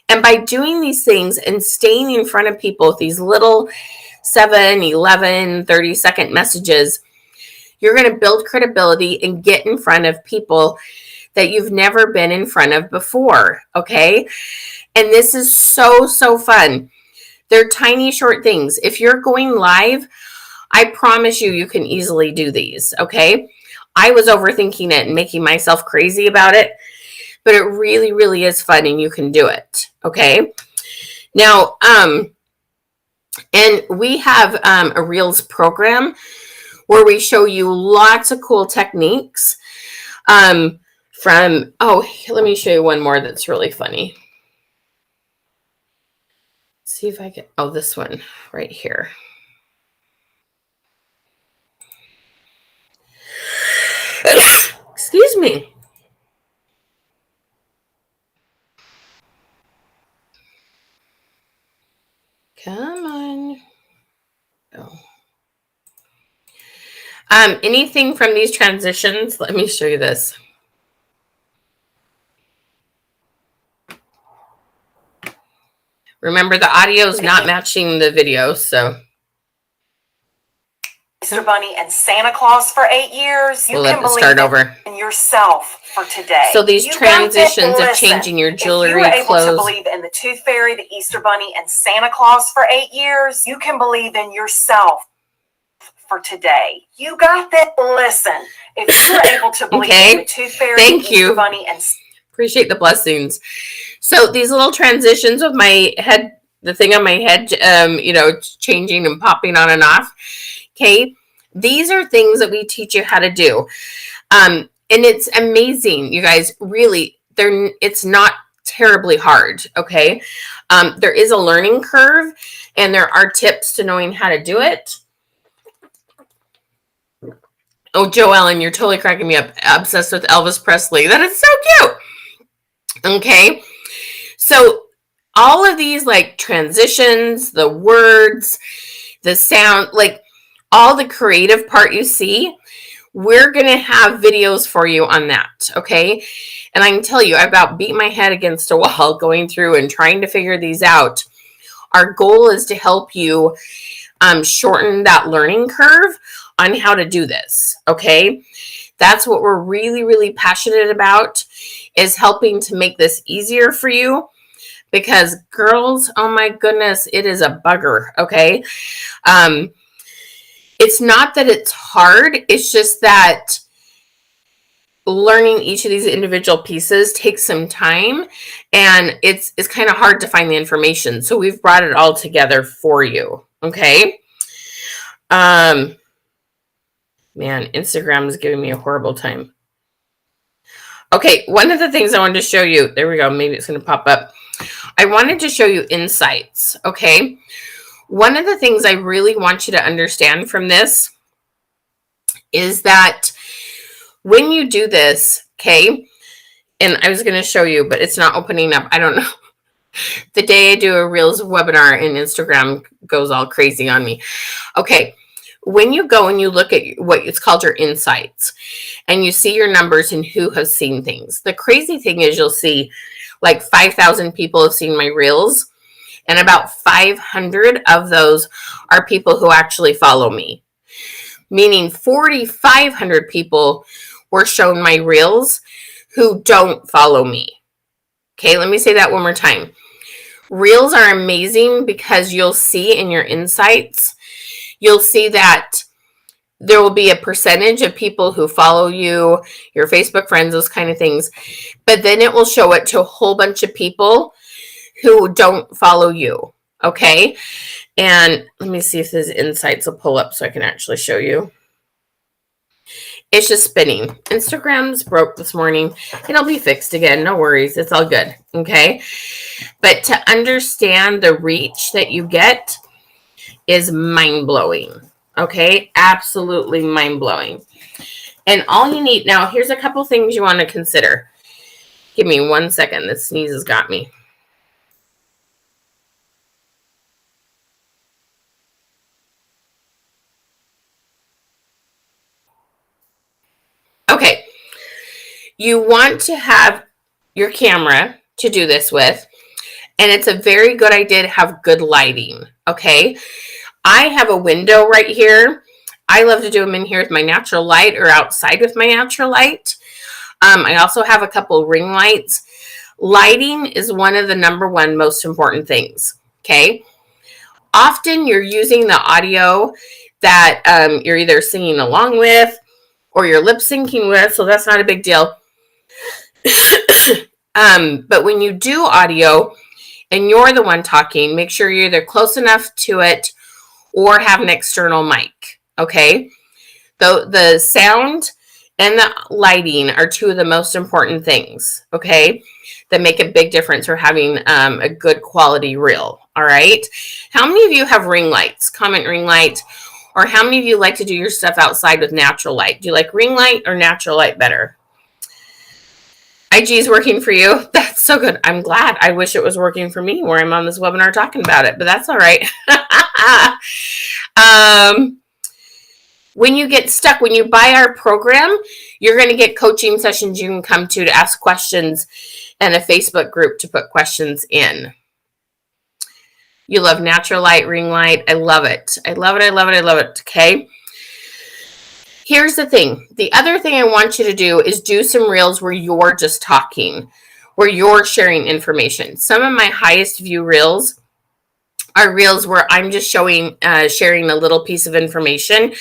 And by doing these things and staying in front of people with these little 7, 11, 30-second messages, you're going to build credibility and get in front of people that you've never been in front of before, okay? And this is so, so fun. They're tiny, short things. If you're going live, I promise you can easily do these, okay? I was overthinking it and making myself crazy about it, but it really, really is fun and you can do it, okay? Now, and we have a Reels program where we show you lots of cool techniques let me show you one more that's really funny. Let's see if I can, this one right here. Excuse me. Come on. Anything from these transitions? Let me show you this. Remember, the audio is not matching the video, so. Easter Bunny and Santa Claus for 8 years. We'll let it start over. In yourself for today. So these transitions of changing your jewelry, if you were able clothes. to believe in the Tooth Fairy, the Easter Bunny, and Santa Claus for 8 years, you can believe in yourself for today. You got that? Listen, if you're able to believe in the Tooth Fairy, the Easter Bunny, and appreciate the blessings. So these little transitions of my head, the thing on my head, changing and popping on and off. Okay. These are things that we teach you how to do. And it's amazing, you guys. Really, it's not terribly hard, okay? There is a learning curve, and there are tips to knowing how to do it. Oh, Joe Ellen, you're totally cracking me up. Obsessed with Elvis Presley. That is so cute. Okay. So all of these like transitions, the words, the sound, like all the creative part you see, we're going to have videos for you on that. Okay. And I can tell you, I about beat my head against a wall going through and trying to figure these out. Our goal is to help you shorten that learning curve on how to do this. Okay. That's what we're really, really passionate about, is helping to make this easier for you, because girls, oh my goodness, it is a bugger. Okay. It's not that it's hard. It's just that learning each of these individual pieces takes some time, and it's kind of hard to find the information. So we've brought it all together for you. Okay. Man, Instagram is giving me a horrible time. Okay, one of the things I wanted to show you, there we go, maybe it's going to pop up. I wanted to show you insights, okay? One of the things I really want you to understand from this is that when you do this, okay, and I was going to show you, but it's not opening up. I don't know. The day I do a Reels webinar and Instagram goes all crazy on me. Okay. When you go and you look at what it's called your insights, and you see your numbers and who has seen things, the crazy thing is you'll see like 5,000 people have seen my Reels, and about 500 of those are people who actually follow me, meaning 4,500 people were shown my Reels who don't follow me. Okay, let me say that one more time. Reels are amazing because you'll see in your insights, you'll see that there will be a percentage of people who follow you, your Facebook friends, those kind of things. But then it will show it to a whole bunch of people who don't follow you. Okay. And let me see if these insights will pull up so I can actually show you. It's just spinning. Instagram's broke this morning. It'll be fixed again. No worries. It's all good. Okay. But to understand the reach that you get is mind-blowing. Okay, absolutely mind-blowing. And all you need now, here's a couple things you want to consider. Give me 1 second. This sneeze has got me. Okay, you want to have your camera to do this with, and it's a very good idea to have good lighting. Okay, I have a window right here. I love to do them in here with my natural light or outside with my natural light. I also have a couple ring lights. Lighting is one of the number one most important things. Okay. Often you're using the audio that you're either singing along with or you're lip syncing with, so that's not a big deal. But when you do audio and you're the one talking, make sure you're either close enough to it or have an external mic. Okay. The sound and the lighting are two of the most important things. Okay. That make a big difference for having a good quality reel. All right. How many of you have ring lights? Comment ring light. Or how many of you like to do your stuff outside with natural light? Do you like ring light or natural light better? IG is working for you. That's so good. I'm glad. I wish it was working for me where I'm on this webinar talking about it, but that's all right. When you get stuck, when you buy our program, you're going to get coaching sessions you can come to ask questions and a Facebook group to put questions in. You love natural light, ring light. I love it. I love it. I love it. I love it. Okay. Here's the thing. The other thing I want you to do is do some reels where you're just talking, where you're sharing information. Some of my highest view reels are reels where I'm just sharing a little piece of information,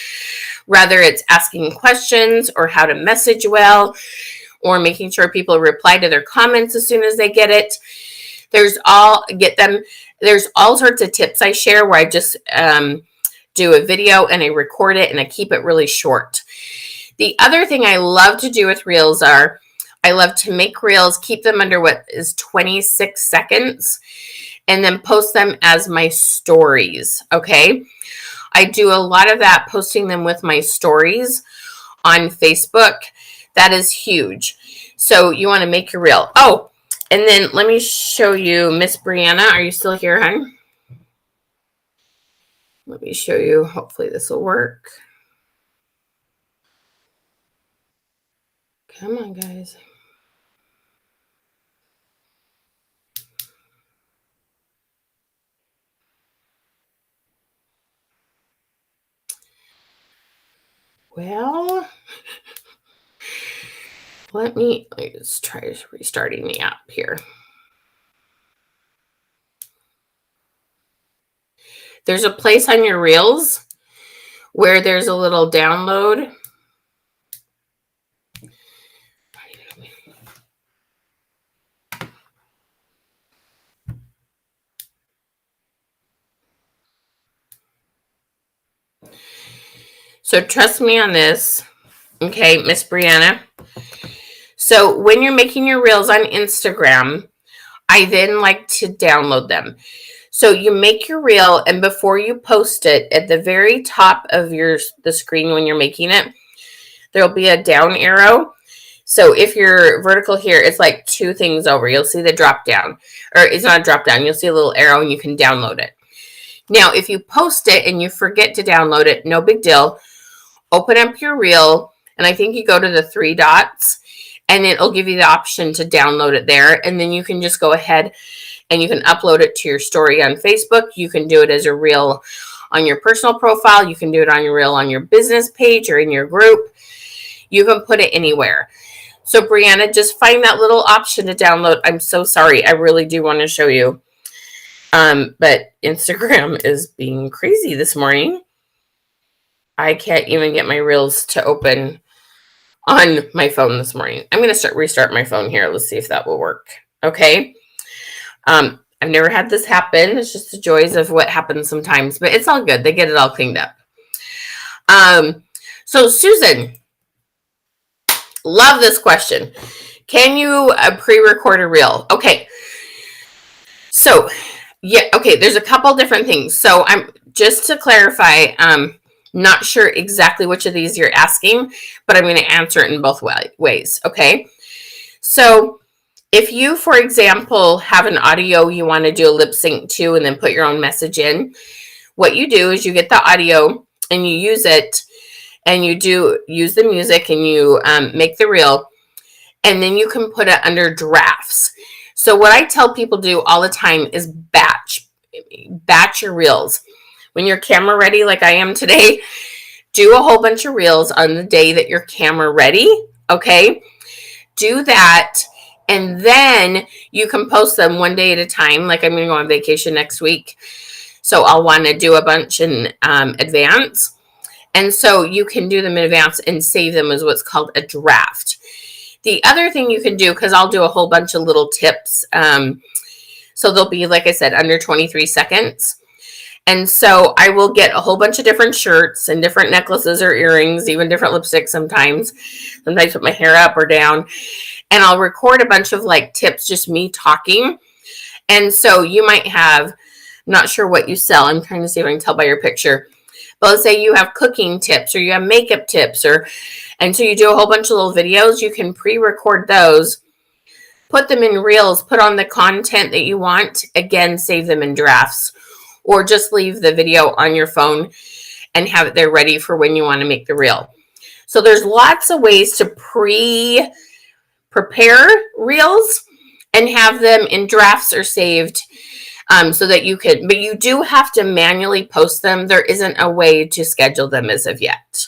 whether it's asking questions or how to message well, or making sure people reply to their comments as soon as they get it. There's all sorts of tips I share where I just do a video and I record it and I keep it really short. The other thing I love to do with reels are I love to make reels, keep them under what is 26 seconds, and then post them as my stories, okay? I do a lot of that, posting them with my stories on Facebook. That is huge. So you want to make your reel. Oh, and then let me show you, Miss Brianna. Are you still here, hon? Let me show you. Hopefully this will work. Come on, guys. Well, let me just try restarting the app here. There's a place on your reels where there's a little download. So trust me on this. Okay, Miss Brianna. So when you're making your reels on Instagram, I then like to download them. So you make your reel, and before you post it, at the very top of the screen when you're making it, there'll be a down arrow. So if you're vertical here, it's like two things over. You'll see the drop down, or it's not a drop down. You'll see a little arrow and you can download it. Now, if you post it and you forget to download it, no big deal. Open up your reel, and I think you go to the three dots, and it'll give you the option to download it there. And then you can just go ahead and you can upload it to your story on Facebook. You can do it as a reel on your personal profile. You can do it on your reel on your business page or in your group. You can put it anywhere. So Brianna, just find that little option to download. I'm so sorry. I really do want to show you. But Instagram is being crazy this morning. I can't even get my reels to open on my phone this morning. I'm going to restart my phone here. Let's see if that will work. Okay. I've never had this happen. It's just the joys of what happens sometimes, but it's all good. They get it all cleaned up. So Susan, love this question. Can you pre-record a reel? Okay. So yeah. Okay. There's a couple different things. So I'm just to clarify, not sure exactly which of these you're asking, but I'm going to answer it in both ways. Okay. So if you, for example, have an audio you want to do a lip sync to and then put your own message in, what you do is you get the audio and you use it and you use the music and you make the reel, and then you can put it under drafts. So what I tell people do all the time is batch your reels. When you're camera ready, like I am today, do a whole bunch of reels on the day that you're camera ready. Okay. Do that. And then you can post them one day at a time. Like I'm going to go on vacation next week. So I'll want to do a bunch in advance. And so you can do them in advance and save them as what's called a draft. The other thing you can do, because I'll do a whole bunch of little tips. So they'll be, like I said, under 23 seconds. And so I will get a whole bunch of different shirts and different necklaces or earrings, even different lipsticks sometimes. Sometimes put my hair up or down. And I'll record a bunch of like tips, just me talking. And so you might have, I'm not sure what you sell. I'm trying to see if I can tell by your picture. But let's say you have cooking tips or you have makeup tips, and so you do a whole bunch of little videos. You can pre-record those, put them in reels, put on the content that you want. Again, save them in drafts. Or just leave the video on your phone and have it there ready for when you want to make the reel. So there's lots of ways to prepare reels and have them in drafts or saved so that you could, but you do have to manually post them. There isn't a way to schedule them as of yet.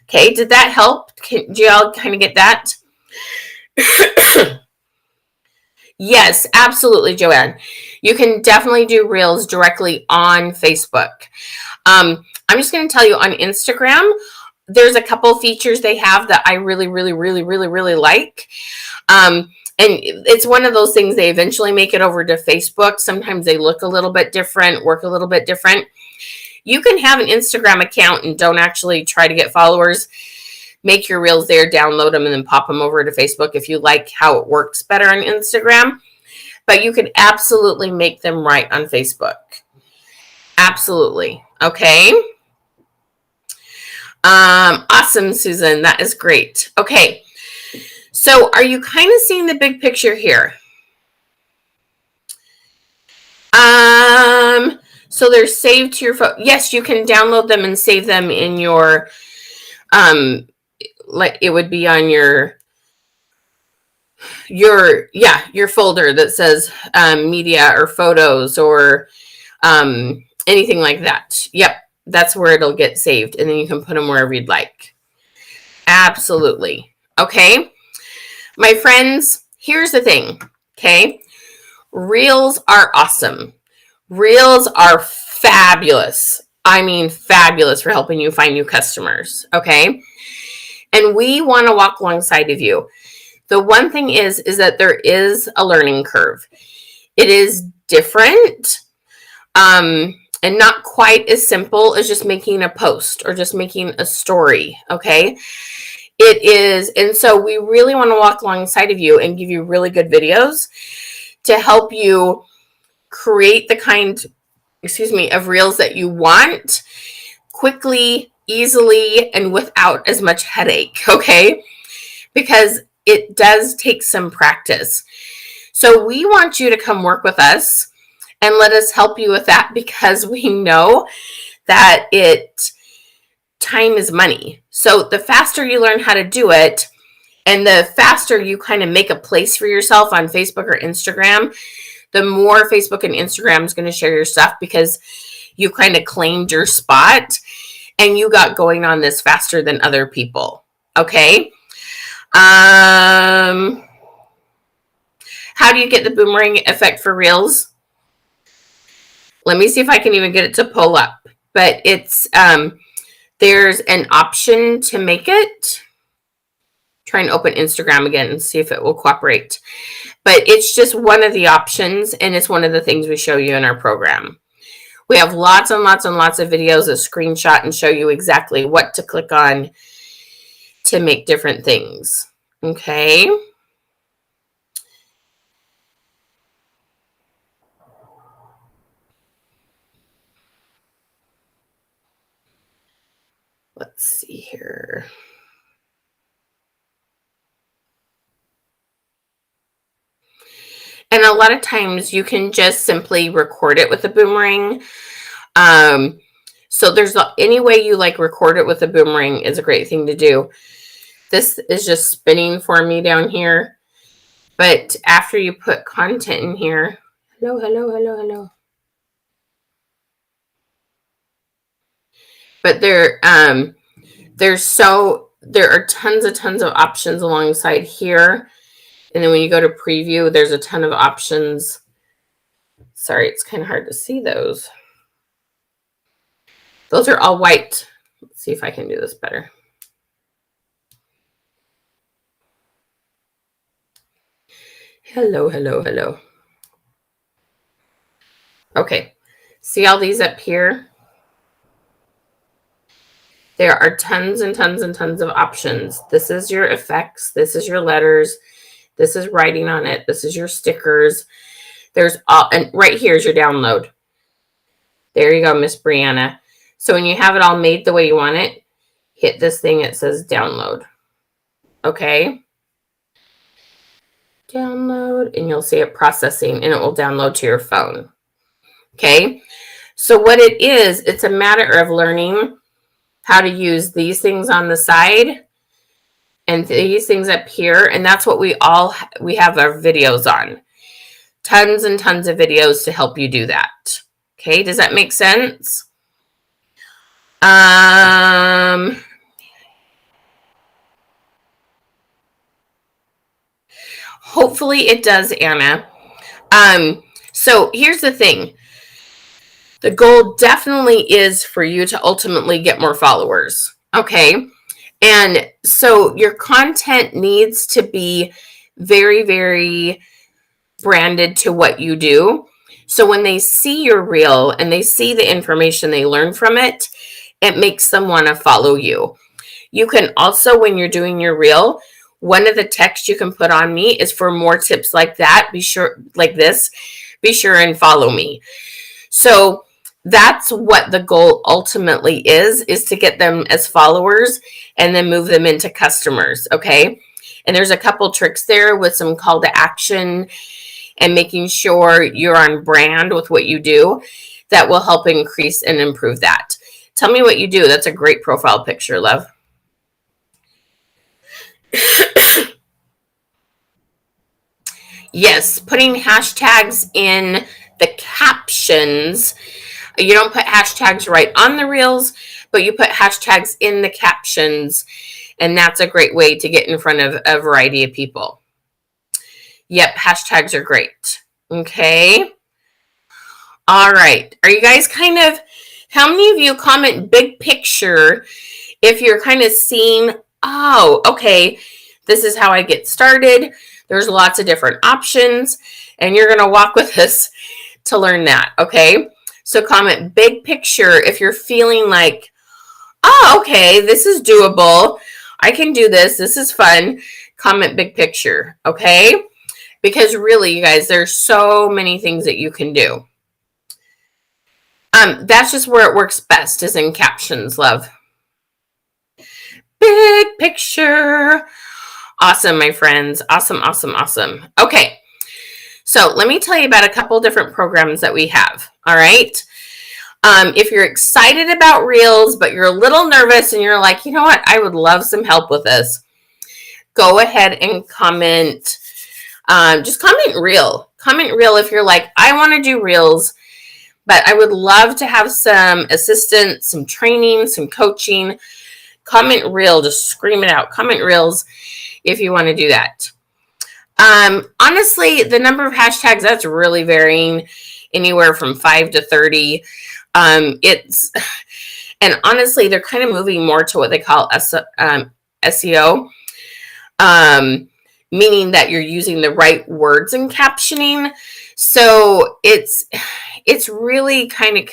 Okay, did that help? Do y'all kind of get that? Yes, absolutely, Joanne. You can definitely do reels directly on Facebook. I'm just going to tell you on Instagram, there's a couple features they have that I really, really, really, really, really like. And it's one of those things they eventually make it over to Facebook. Sometimes they look a little bit different, work a little bit different. You can have an Instagram account and don't actually try to get followers. Make your reels there, download them, and then pop them over to Facebook if you like how it works better on Instagram. But you can absolutely make them right on Facebook. Absolutely. Okay. Awesome, Susan. That is great. Okay. So are you kind of seeing the big picture here? So they're saved to your phone. Yes, you can download them and save them in your, like it would be on your folder that says media or photos or anything like that. Yep, that's where it'll get saved, and then you can put them wherever you'd like. Absolutely. Okay, my friends, here's the thing. Okay, reels are awesome. Reels are fabulous. I mean, fabulous for helping you find new customers. Okay, and we want to walk alongside of you. The one thing is that there is a learning curve. It is different, and not quite as simple as just making a post or just making a story. Okay, it is, and so we really want to walk alongside of you and give you really good videos to help you create the kind, of reels that you want quickly, easily, and without as much headache. Okay, because it does take some practice. So we want you to come work with us and let us help you with that, because we know that time is money. So the faster you learn how to do it, and the faster you kind of make a place for yourself on Facebook or Instagram, the more Facebook and Instagram is going to share your stuff, because you kind of claimed your spot and you got going on this faster than other people. Okay. How do you get the boomerang effect for reels? Let me see if I can even get it to pull up. But it's there's an option to make it. Try and open Instagram again and see if it will cooperate. But it's just one of the options, and it's one of the things we show you in our program. We have lots and lots and lots of videos that screenshot and show you exactly what to click on to make different things. Okay. Let's see here. And a lot of times you can just simply record it with a boomerang. So there's any way you like record it with a boomerang is a great thing to do. This is just spinning for me down here. But after you put content in here, hello. But there are tons of options alongside here. And then when you go to preview, there's a ton of options. Sorry, it's kind of hard to see those. Those are all white. Let's see if I can do this better. Hello. Okay. See all these up here? There are tons and tons and tons of options. This is your effects. This is your letters. This is writing on it. This is your stickers. There's all, and right here is your download. There you go, Miss Brianna. So when you have it all made the way you want it, hit this thing. It says download. Okay. Download, and you'll see it processing, and it will download to your phone. Okay. So what it is, it's a matter of learning how to use these things on the side and these things up here. And that's what we have our videos on. Tons and tons of videos to help you do that. Okay, does that make sense? Hopefully it does, Anna. So here's the thing. The goal definitely is for you to ultimately get more followers. Okay. And so your content needs to be very, very branded to what you do. So when they see your reel and they see the information they learn from it, it makes them want to follow you. You can also, when you're doing your reel, one of the texts you can put on me is for more tips like that. Be sure, like this, be sure and follow me. So that's what the goal ultimately is to get them as followers and then move them into customers. Okay. And there's a couple tricks there with some call to action and making sure you're on brand with what you do that will help increase and improve that. Tell me what you do. That's a great profile picture, love. Yes, putting hashtags in the captions. You don't put hashtags right on the reels, but you put hashtags in the captions, and that's a great way to get in front of a variety of people. Yep, hashtags are great. Okay. All right. Are you guys how many of you comment big picture if you're kind of seeing, oh, okay, this is how I get started. There's lots of different options, and you're going to walk with us to learn that. Okay. So comment big picture if you're feeling like, oh, okay, this is doable. I can do this. This is fun. Comment big picture. Okay. Because really, you guys, there's so many things that you can do. That's just where it works best, is in captions, love. Big picture. Awesome, my friends. Awesome, awesome, awesome. Okay. So let me tell you about a couple different programs that we have. All right. If you're excited about reels, but you're a little nervous and you're like, you know what, I would love some help with this, go ahead and comment. Just comment reel. Comment reel if you're like, I want to do reels, but I would love to have some assistance, some training, some coaching. Comment reel. Just scream it out. Comment reels if you want to do that. Honestly, the number of hashtags, that's really varying, anywhere from 5 to 30. And honestly, they're kind of moving more to what they call SEO, meaning that you're using the right words in captioning. So it's really kind of,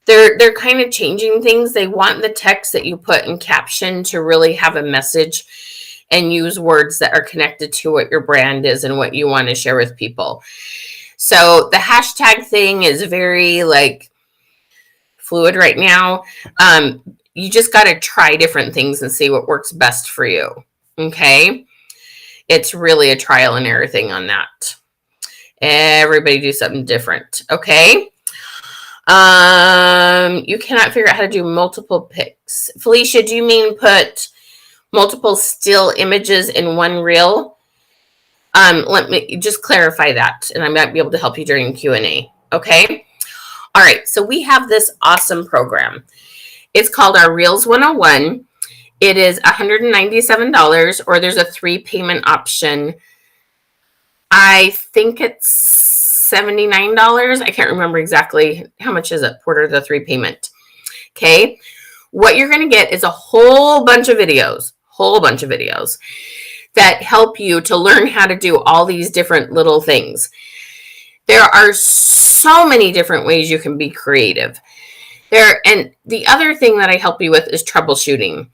they're kind of changing things. They want the text that you put in caption to really have a message and use words that are connected to what your brand is and what you want to share with people. So the hashtag thing is very fluid right now. You just got to try different things and see what works best for you. Okay. It's really a trial and error thing on that. Everybody do something different. Okay. You cannot figure out how to do multiple pics. Felicia, do you mean put multiple still images in one reel? Let me just clarify that, and I might be able to help you during Q&A. Okay. All right. So we have this awesome program. It's called our Reels 101. It is $197, or there's a 3 payment option. I think it's $79. I can't remember exactly how much is it, Porter, the 3 payment. Okay. What you're going to get is a whole bunch of videos that help you to learn how to do all these different little things. There are so many different ways you can be creative there. And the other thing that I help you with is troubleshooting.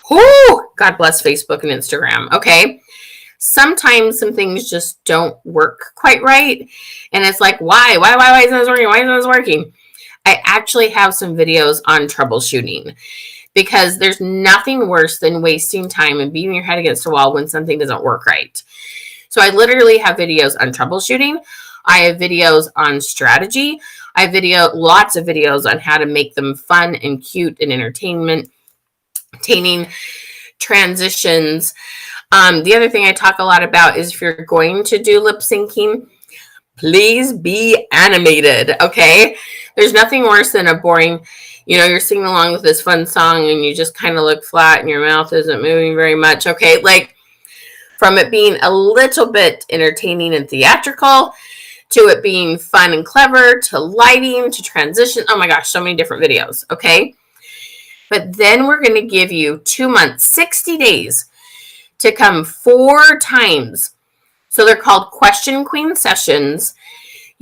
Whoo! God bless Facebook and Instagram. Okay. Sometimes some things just don't work quite right. And it's like, why isn't this working? Why isn't this working? I actually have some videos on troubleshooting, because there's nothing worse than wasting time and beating your head against a wall when something doesn't work right. So I literally have videos on troubleshooting. I have videos on strategy. I have lots of videos on how to make them fun and cute and entertaining transitions. The other thing I talk a lot about is if you're going to do lip syncing, please be animated. Okay. There's nothing worse than a boring, you're singing along with this fun song and you just kind of look flat and your mouth isn't moving very much. Okay. From it being a little bit entertaining and theatrical to it being fun and clever to lighting to transition. Oh my gosh, so many different videos. Okay. But then we're going to give you 2 months, 60 days to come 4 times. So they're called Question Queen sessions.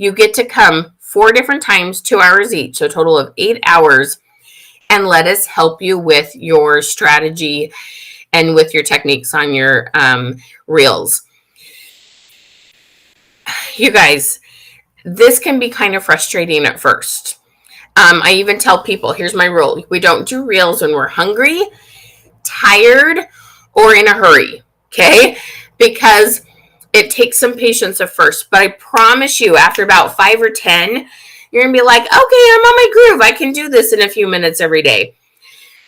you get to come 4 different times, 2 hours each, so a total of 8 hours, and let us help you with your strategy and with your techniques on your reels. You guys, this can be kind of frustrating at first. I even tell people, here's my rule. We don't do reels when we're hungry, tired, or in a hurry, okay? Because it takes some patience at first. But I promise you, after about 5 or 10, you're going to be like, okay, I'm on my groove. I can do this in a few minutes every day.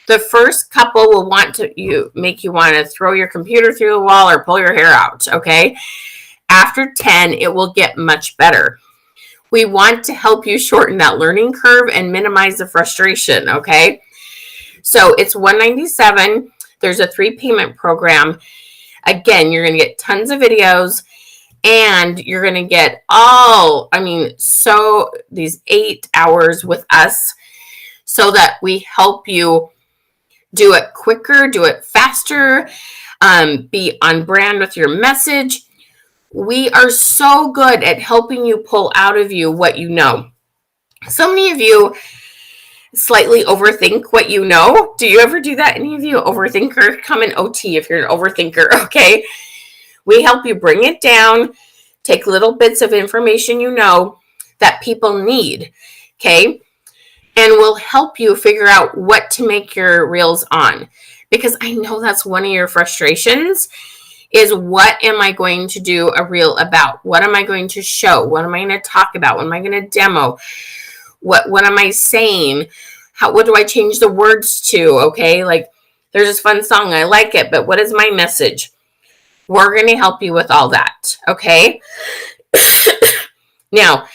The first couple will want to make you want to throw your computer through the wall or pull your hair out, okay? After 10, it will get much better. We want to help you shorten that learning curve and minimize the frustration, okay? So it's $197. There's a 3 payment program. Again, you're going to get tons of videos, and you're going to get these 8 hours with us so that we help you do it quicker, do it faster, be on brand with your message. We are so good at helping you pull out of you what you know. So many of you slightly overthink what you know. Do you ever do that? Any of you overthinker? Come in OT if you're an overthinker, okay? We help you bring it down, take little bits of information you know that people need, okay? And we'll help you figure out what to make your reels on. Because I know that's one of your frustrations is, what am I going to do a reel about? What am I going to show? What am I going to talk about? What am I going to demo? What am I saying? What do I change the words to? Okay, like there's this fun song, I like it, but what is my message? We're going to help you with all that, okay? Now,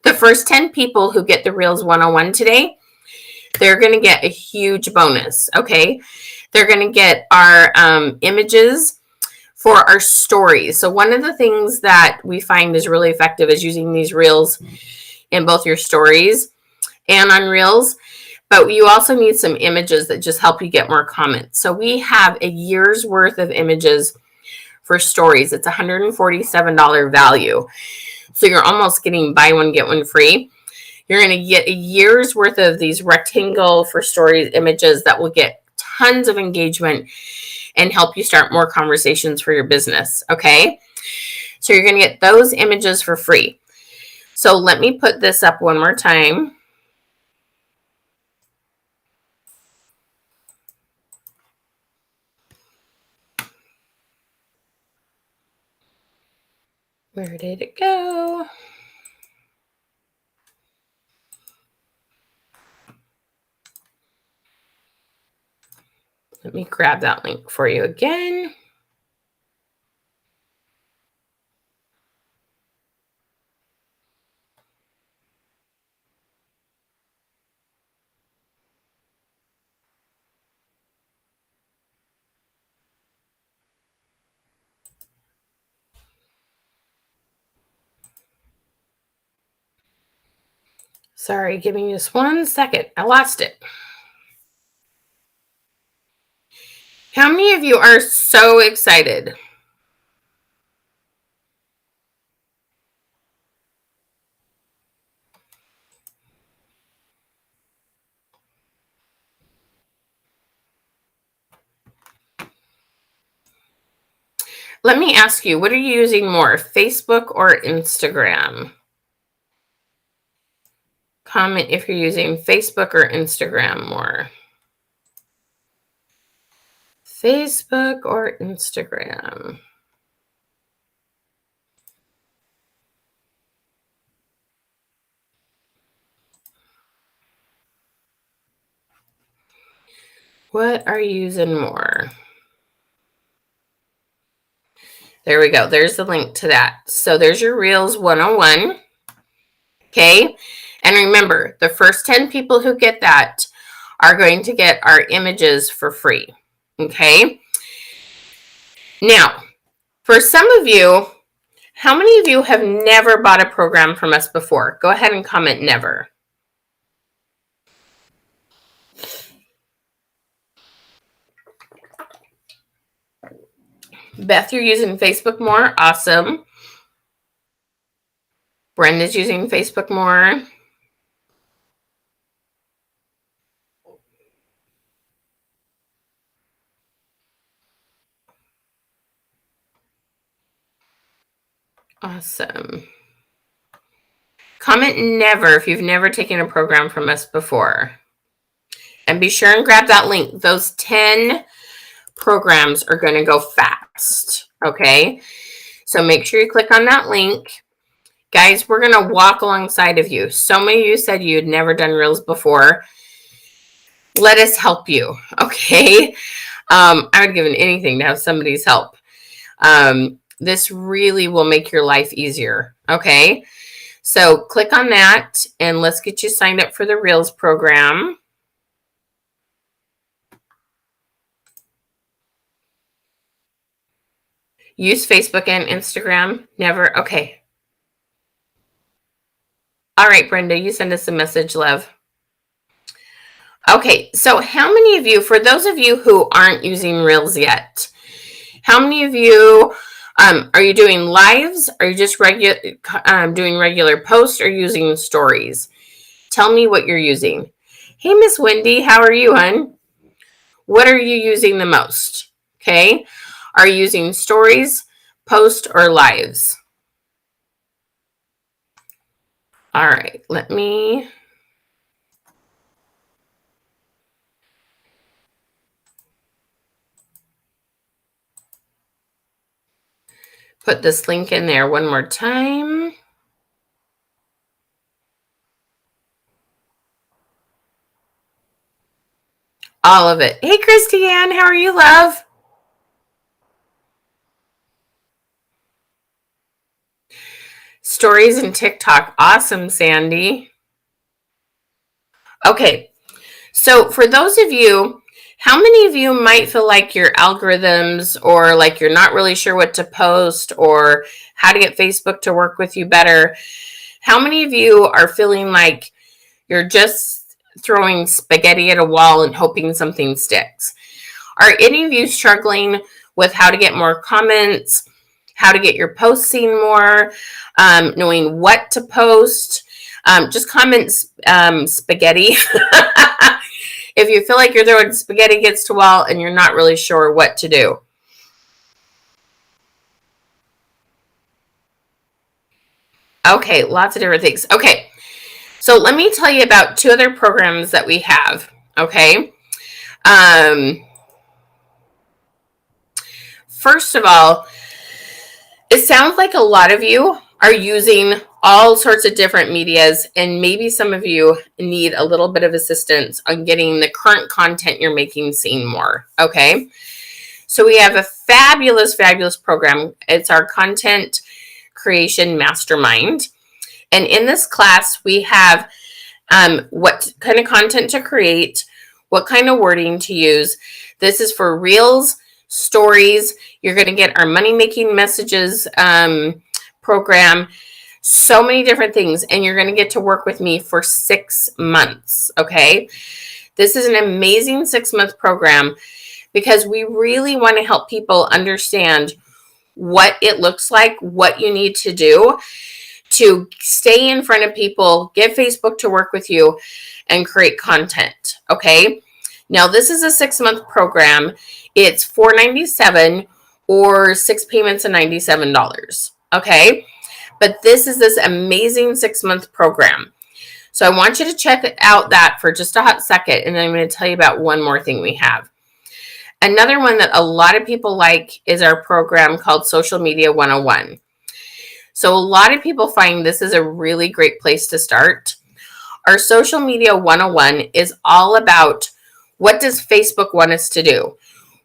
the first 10 people who get the Reels 101 today, they're going to get a huge bonus, okay? They're going to get our images for our stories. So one of the things that we find is really effective is using these reels in both your stories and on reels. But you also need some images that just help you get more comments. So we have a year's worth of images for stories. It's $147 value. So you're almost getting buy one, get one free. You're going to get a year's worth of these rectangle for stories images that will get tons of engagement and help you start more conversations for your business, okay? So you're going to get those images for free. So let me put this up one more time. Where did it go? Let me grab that link for you again. Sorry, give me just 1 second. I lost it. How many of you are so excited? Let me ask you, what are you using more, Facebook or Instagram? Comment if you're using Facebook or Instagram more. Facebook or Instagram? What are you using more? There we go. There's the link to that. So there's your Reels 101. Okay. And remember, the first 10 people who get that are going to get our images for free. Okay. Now, for some of you, how many of you have never bought a program from us before? Go ahead and comment never. Beth, you're using Facebook more. Awesome. Brenda's using Facebook more. Awesome. Comment never if you've never taken a program from us before. And be sure and grab that link. Those 10 programs are going to go fast. Okay. So make sure you click on that link. Guys, we're going to walk alongside of you. So many of you said you had never done Reels before. Let us help you. Okay. I would give anything to have somebody's help. This really will make your life easier. Okay. So click on that and let's get you signed up for the Reels program. Use Facebook and Instagram? Never? Okay. All right, Brenda, you send us a message, love. Okay, so how many of you, for those of you who aren't using Reels yet, how many of you, are you doing lives? Are you just doing regular posts or using stories? Tell me what you're using. Hey, Miss Wendy, how are you, hon? What are you using the most? Okay, are you using stories, post, or lives? All right, let me put this link in there one more time. All of it. Hey, Christiane, how are you, love? Stories and TikTok. Awesome, Sandy. Okay, so for those of you, how many of you might feel like your algorithms or like you're not really sure what to post or how to get Facebook to work with you better? How many of you are feeling like you're just throwing spaghetti at a wall and hoping something sticks? Are any of you struggling with how to get more comments, how to get your posts seen more, knowing what to post? Just comment spaghetti. If you feel like you're throwing spaghetti against a wall and you're not really sure what to do. Okay, lots of different things. Okay, so let me tell you about 2 other programs that we have. Okay. First of all, it sounds like a lot of you are using all sorts of different medias, and maybe some of you need a little bit of assistance on getting the current content you're making seen more. Okay. So we have a fabulous, fabulous program. It's our content creation mastermind. And in this class, we have what kind of content to create, what kind of wording to use. This is for Reels, stories. You're going to get our money making messages program, so many different things, and you're going to get to work with me for 6 months. Okay, this is an amazing 6-month program because we really want to help people understand what it looks like, what you need to do to stay in front of people, get Facebook to work with you, and create content. Okay, now this is a 6-month program. It's $497 or 6 payments of $97. Okay, but this is this amazing 6-month program. So I want you to check out that for just a hot second, and then I'm going to tell you about one more thing we have. Another one that a lot of people like is our program called Social Media 101. So a lot of people find this is a really great place to start. Our Social Media 101 is all about what does Facebook want us to do?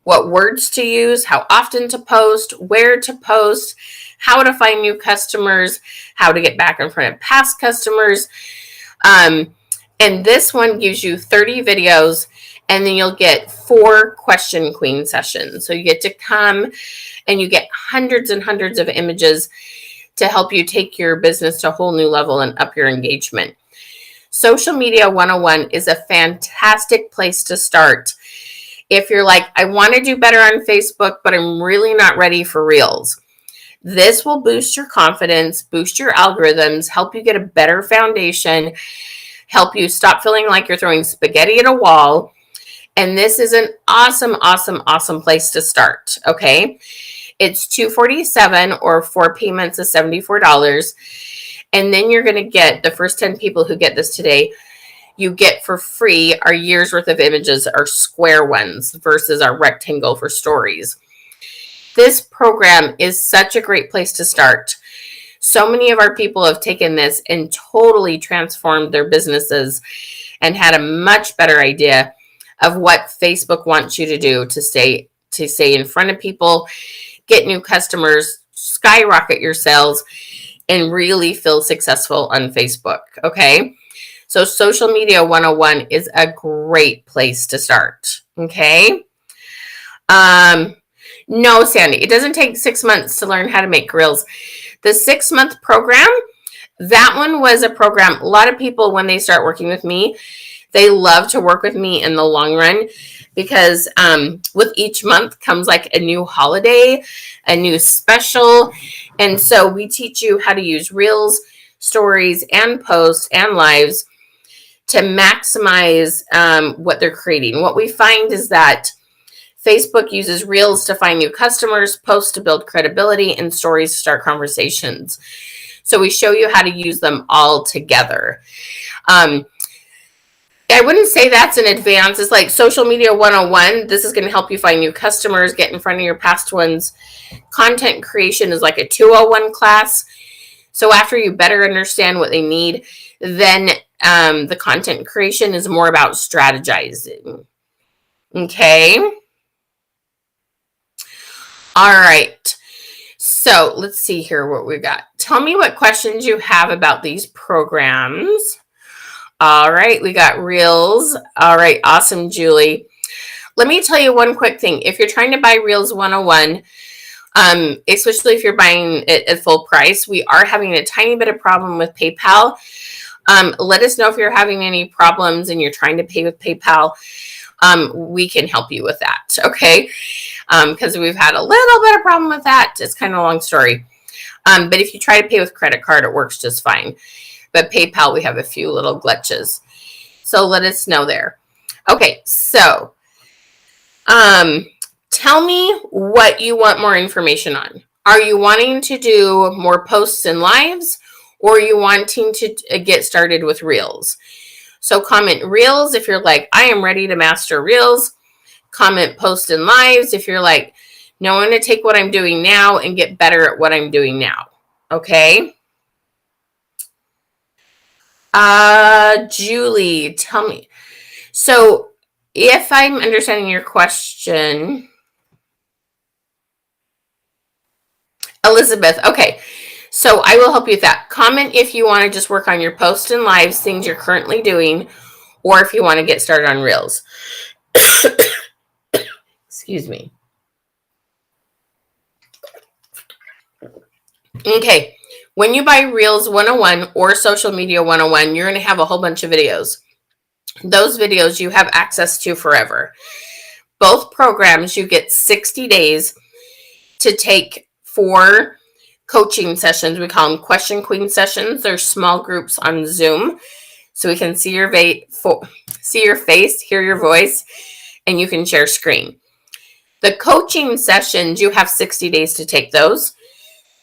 What words to use, how often to post, where to post, how to find new customers, how to get back in front of past customers. And this one gives you 30 videos, and then you'll get 4 question queen sessions. So you get to come and you get hundreds and hundreds of images to help you take your business to a whole new level and up your engagement. Social Media 101 is a fantastic place to start. If you're like, I want to do better on Facebook, but I'm really not ready for Reels. This will boost your confidence, boost your algorithms, help you get a better foundation, help you stop feeling like you're throwing spaghetti at a wall. And this is an awesome, awesome, awesome place to start. Okay. It's $247 or 4 payments of $74. And then you're going to get the first 10 people who get this today. You get for free our year's worth of images, our square ones versus our rectangle for stories. This program is such a great place to start. So many of our people have taken this and totally transformed their businesses and had a much better idea of what Facebook wants you to do to stay in front of people, get new customers, skyrocket your sales, and really feel successful on Facebook. Okay. So Social Media 101 is a great place to start. Okay. No, Sandy, it doesn't take 6 months to learn how to make reels. The 6-month program, that one was a program. A lot of people, when they start working with me, they love to work with me in the long run because with each month comes like a new holiday, a new special. And so we teach you how to use reels, stories, and posts and lives to maximize what they're creating. What we find is that Facebook uses reels to find new customers, posts to build credibility, and stories to start conversations. So we show you how to use them all together. I wouldn't say that's an advance. It's like Social Media 101. This is going to help you find new customers, get in front of your past ones. Content creation is like a 201 class. So after you better understand what they need, then the content creation is more about strategizing. Okay. All right. So let's see here what we got. Tell me what questions you have about these programs. All right. We got Reels. All right. Awesome, Julie. Let me tell you one quick thing. If you're trying to buy Reels 101, especially if you're buying it at full price, we are having a tiny bit of problem with PayPal. Let us know if you're having any problems and you're trying to pay with PayPal. We can help you with that. Okay. Because we've had a little bit of problem with that. It's kind of a long story. But if you try to pay with credit card, it works just fine. But PayPal, we have a few little glitches. So let us know there. Okay. So, tell me what you want more information on. Are you wanting to do more posts and lives, or are you wanting to get started with Reels? So comment Reels if you're like, I am ready to master Reels. Comment post and lives if you're like, no, I'm going to take what I'm doing now and get better at what I'm doing now. Okay. Julie, tell me. So if I'm understanding your question, Elizabeth, okay. So I will help you with that. Comment if you want to just work on your posts and lives, things you're currently doing, or if you want to get started on Reels. Excuse me. Okay. When you buy Reels 101 or Social Media 101, you're going to have a whole bunch of videos. Those videos you have access to forever. Both programs, you get 60 days to take 4 coaching sessions. We call them Question Queen sessions. They're small groups on Zoom. So we can see your face, hear your voice, and you can share screen. The coaching sessions, you have 60 days to take those.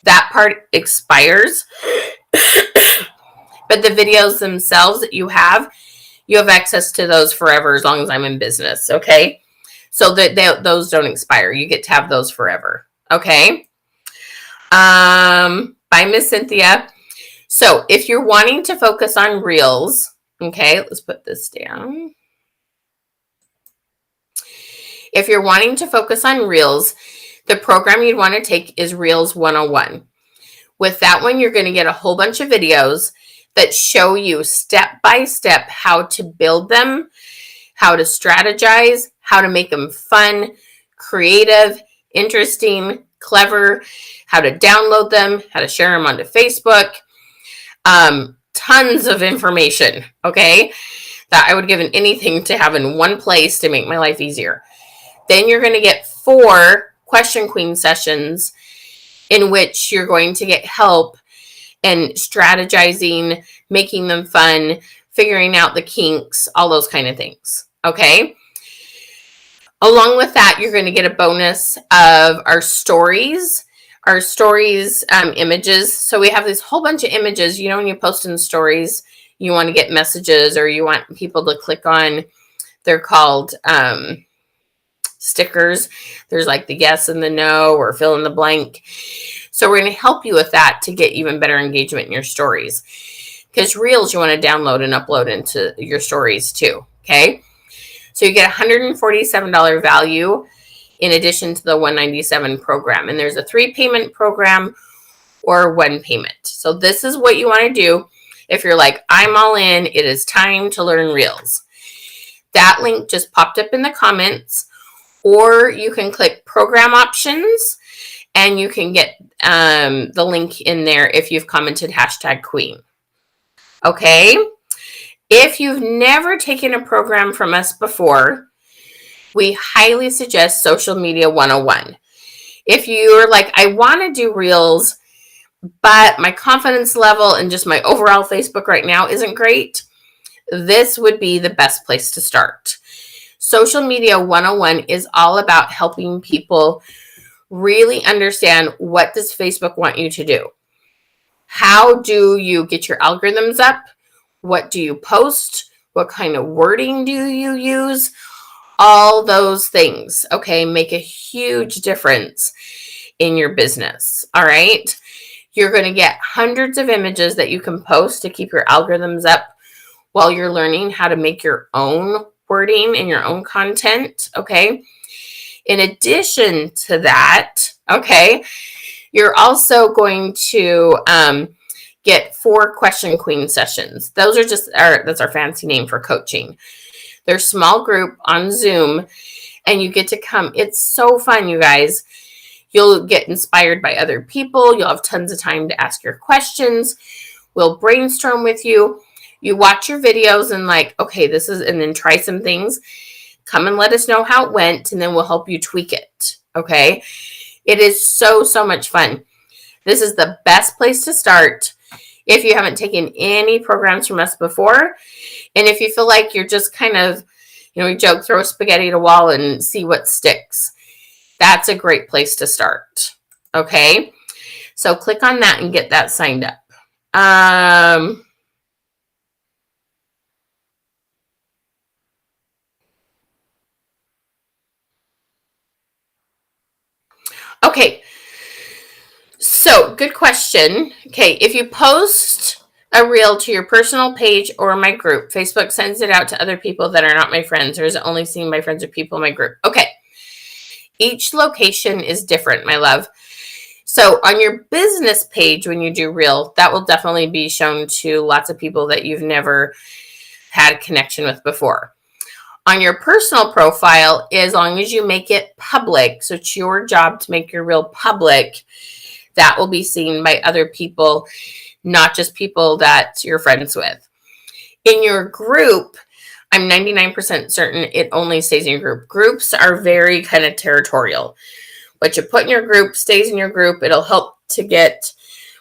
That part expires. But the videos themselves that you have access to those forever as long as I'm in business. Okay. So that those don't expire. You get to have those forever. Okay. Bye, Miss Cynthia. So if you're wanting to focus on Reels, okay, let's put this down. If you're wanting to focus on Reels, the program you'd want to take is Reels 101. With that one, you're going to get a whole bunch of videos that show you step by step how to build them, how to strategize, how to make them fun, creative, interesting, clever, how to download them, how to share them onto Facebook. Tons of information, okay, that I would give anything to have in one place to make my life easier. Then you're going to get 4 Question Queen sessions in which you're going to get help and strategizing, making them fun, figuring out the kinks, all those kind of things. Okay. Along with that, you're going to get a bonus of our stories images. So we have this whole bunch of images. You know, when you post in stories, you want to get messages or you want people to click on, they're called stickers. There's like the yes and the no or fill in the blank. So we're going to help you with that to get even better engagement in your stories. Because Reels you want to download and upload into your stories too. Okay. So you get $147 value in addition to the $197 program. And there's a 3-payment program or 1 payment. So this is what you want to do if you're like, I'm all in, it is time to learn Reels. That link just popped up in the comments, or you can click program options and you can get the link in there if you've commented #queen. Okay. If you've never taken a program from us before, we highly suggest Social Media 101. If you're like, I want to do Reels, but my confidence level and just my overall Facebook right now isn't great, this would be the best place to start. Social Media 101 is all about helping people really understand, what does Facebook want you to do? How do you get your algorithms up? What do you post? What kind of wording do you use? All those things, okay, make a huge difference in your business. All right. You're going to get hundreds of images that you can post to keep your algorithms up while you're learning how to make your own wording and your own content. Okay. In addition to that, okay, you're also going to get 4 Question Queen sessions. Those are that's our fancy name for coaching. They're small group on Zoom, and you get to come. It's so fun, you guys. You'll get inspired by other people. You'll have tons of time to ask your questions. We'll brainstorm with you. You watch your videos and like, okay, and then try some things. Come and let us know how it went, and then we'll help you tweak it. Okay. It is so, so much fun. This is the best place to start if you haven't taken any programs from us before. And if you feel like you're just kind of, we joke, throw spaghetti at a wall and see what sticks. That's a great place to start. Okay. So click on that and get that signed up. Okay. So good question. Okay. If you post a reel to your personal page or my group, Facebook sends it out to other people that are not my friends, or is it only seen by friends or people in my group? Okay. Each location is different, my love. So on your business page, when you do reel, that will definitely be shown to lots of people that you've never had a connection with before. On your personal profile, as long as you make it public, so it's your job to make your reel public, that will be seen by other people, not just people that you're friends with. In your group, I'm 99% certain it only stays in your group. Groups are very kind of territorial. What you put in your group stays in your group. It'll help to get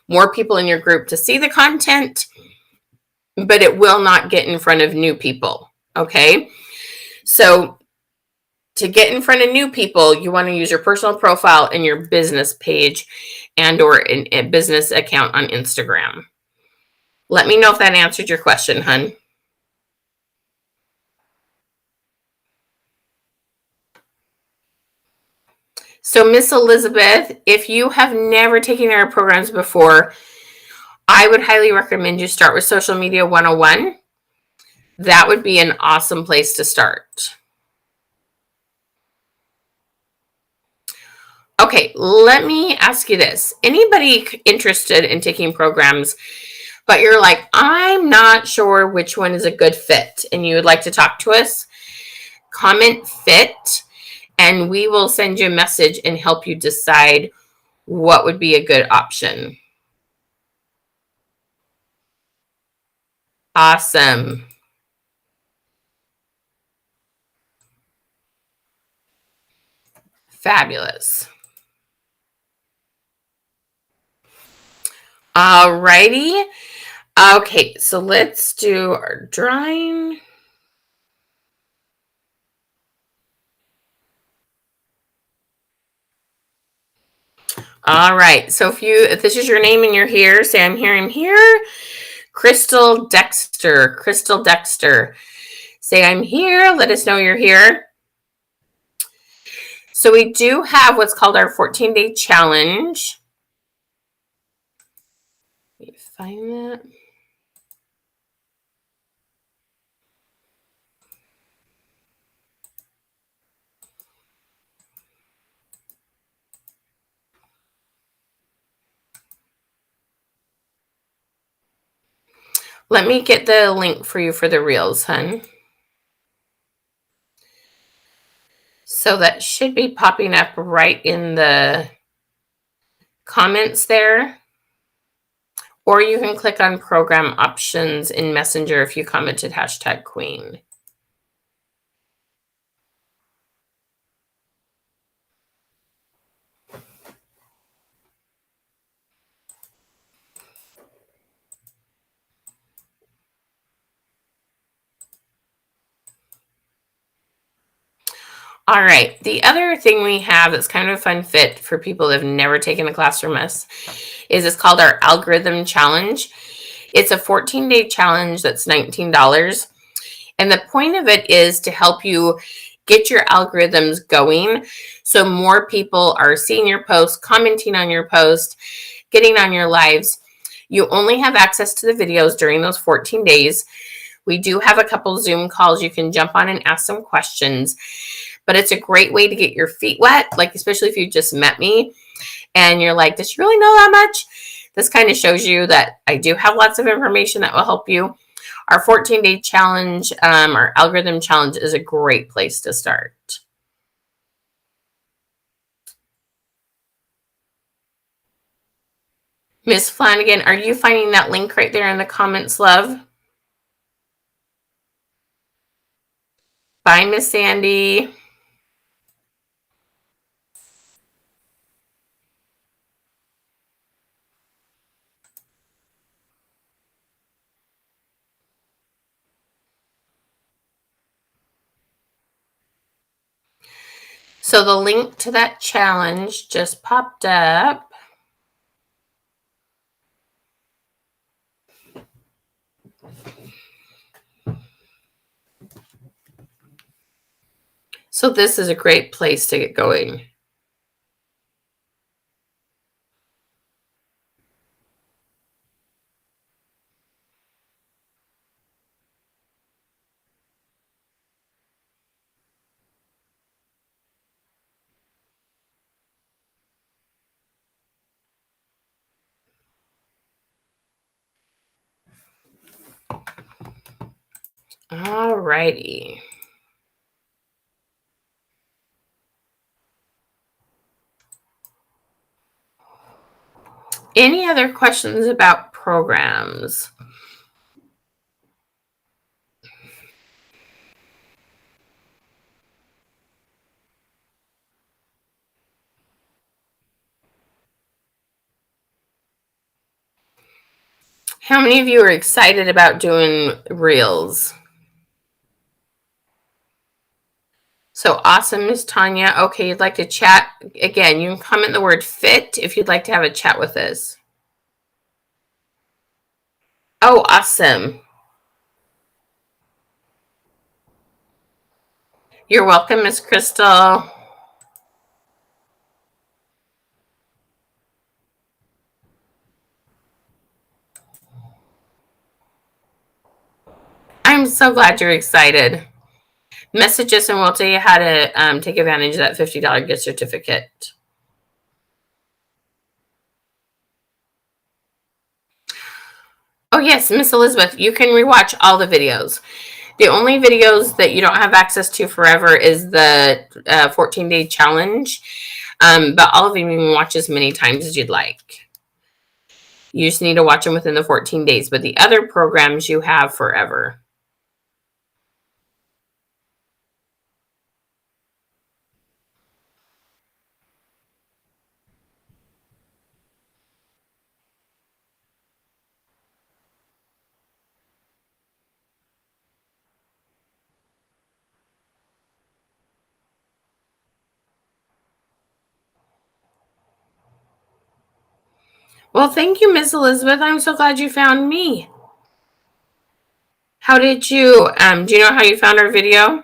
more people in your group to see the content, but it will not get in front of new people. Okay. So to get in front of new people, you want to use your personal profile and your business page and or a business account on Instagram. Let me know if that answered your question, hun. So Miss Elizabeth, if you have never taken our programs before, I would highly recommend you start with Social Media 101. That would be an awesome place to start. Okay, let me ask you this. Anybody interested in taking programs, but you're like, I'm not sure which one is a good fit, and you would like to talk to us? Comment fit, and we will send you a message and help you decide what would be a good option. Awesome. Fabulous. Alrighty. Okay, so let's do our drawing. All right, so if this is your name and you're here, say I'm here, I'm here. Crystal Dexter, Crystal Dexter. Say I'm here, let us know you're here. So we do have what's called our 14-day challenge. Let me find that. Let me get the link for you for the reels, hun. So that should be popping up right in the comments there. Or you can click on program options in Messenger if you commented #Queen. All right. The other thing we have that's kind of a fun fit for people that have never taken a class from us is it's called our algorithm challenge. It's a 14-day challenge that's $19. And the point of it is to help you get your algorithms going so more people are seeing your post, commenting on your post, getting on your lives. You only have access to the videos during those 14 days. We do have a couple Zoom calls you can jump on and ask some questions. But it's a great way to get your feet wet, like especially if you just met me and you're like, does she really know that much? This kind of shows you that I do have lots of information that will help you. Our 14-day challenge, our algorithm challenge is a great place to start. Miss Flanagan, are you finding that link right there in the comments, love? Bye, Miss Sandy. So the link to that challenge just popped up. So this is a great place to get going. All righty. Any other questions about programs? How many of you are excited about doing reels? So awesome, Miss Tanya. Okay, you'd like to chat again. You can comment the word fit if you'd like to have a chat with us. Oh, awesome. You're welcome, Miss Crystal. I'm so glad you're excited. Message us and we'll tell you how to take advantage of that $50 gift certificate. Oh, yes, Miss Elizabeth, you can rewatch all the videos. The only videos that you don't have access to forever is the 14-day challenge. But all of them you can watch as many times as you'd like. You just need to watch them within the 14 days. But the other programs you have forever. Well, thank you, Miss Elizabeth. I'm so glad you found me. How did you, do you know how you found our video?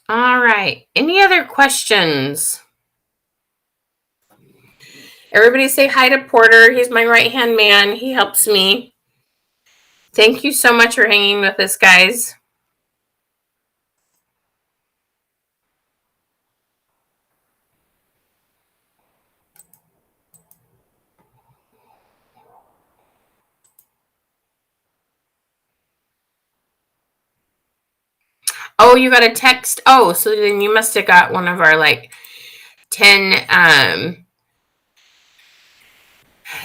All right. Any other questions? Everybody say hi to Porter. He's my right-hand man. He helps me. Thank you so much for hanging with us, guys. Oh, you got a text? Oh, so then you must have got one of our 10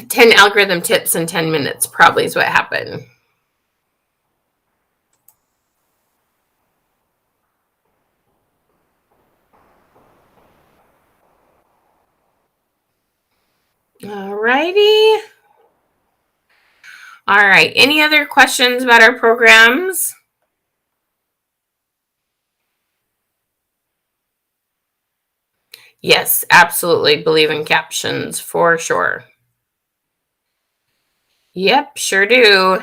10 algorithm tips in 10 minutes probably is what happened. All righty. All right. Any other questions about our programs? Yes, absolutely. Believe in captions for sure. Yep, sure do.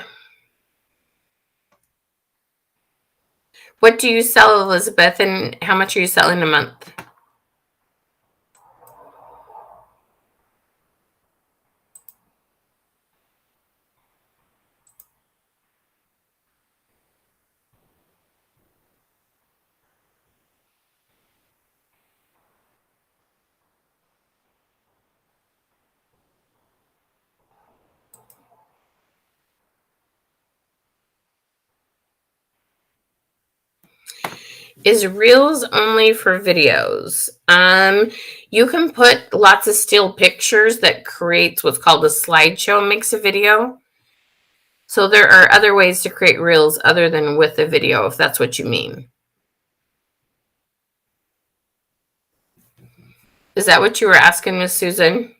What do you sell, Elizabeth, and how much are you selling a month? Is Reels only for videos? You can put lots of still pictures that creates what's called a slideshow, makes a video. So there are other ways to create Reels other than with a video, if that's what you mean. Is that what you were asking, Miss Susan?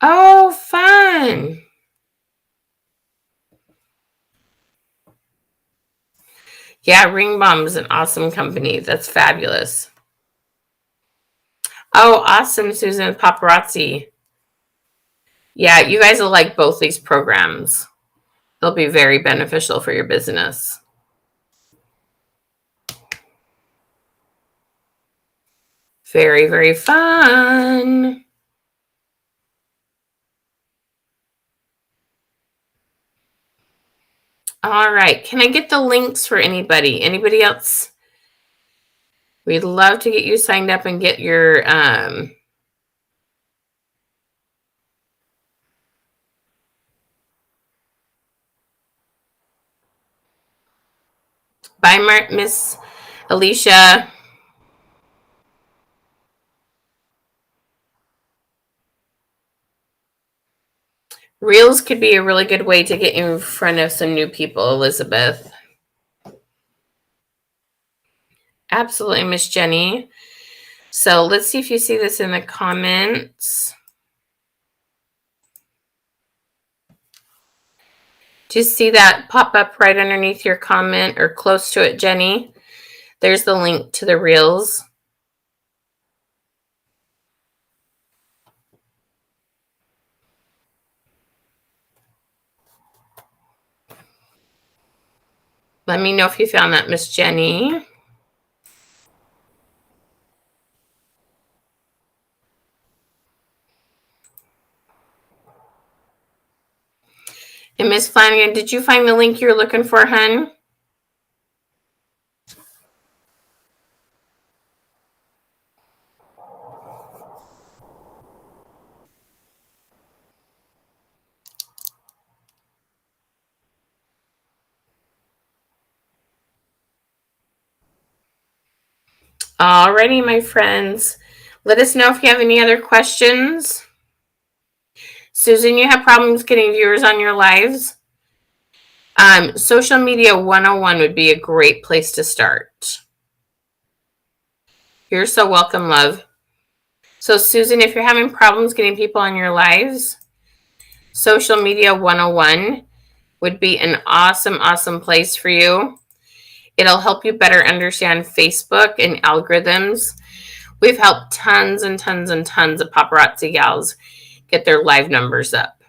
Oh, fun. Yeah, Ring Bomb is an awesome company. That's fabulous. Oh, awesome, Susan. Paparazzi. Yeah, you guys will like both these programs. They'll be very beneficial for your business. Very, very fun. All right. Can I get the links for anybody? Anybody else? We'd love to get you signed up and get your bye, Miss Alicia. Reels could be a really good way to get in front of some new people, Elizabeth. Absolutely, Miss Jenny. So let's see if you see this in the comments. Do you see that pop up right underneath your comment or close to it, Jenny? There's the link to the Reels. Let me know if you found that, Miss Jenny. And Miss Flanagan, did you find the link you're looking for, hun? Alrighty, my friends. Let us know if you have any other questions. Susan, you have problems getting viewers on your lives? Social media 101 would be a great place to start. You're so welcome, love. So, Susan, if you're having problems getting people on your lives, Social Media 101 would be an awesome, awesome place for you. It'll help you better understand Facebook and algorithms. We've helped tons and tons and tons of paparazzi gals get their live numbers up.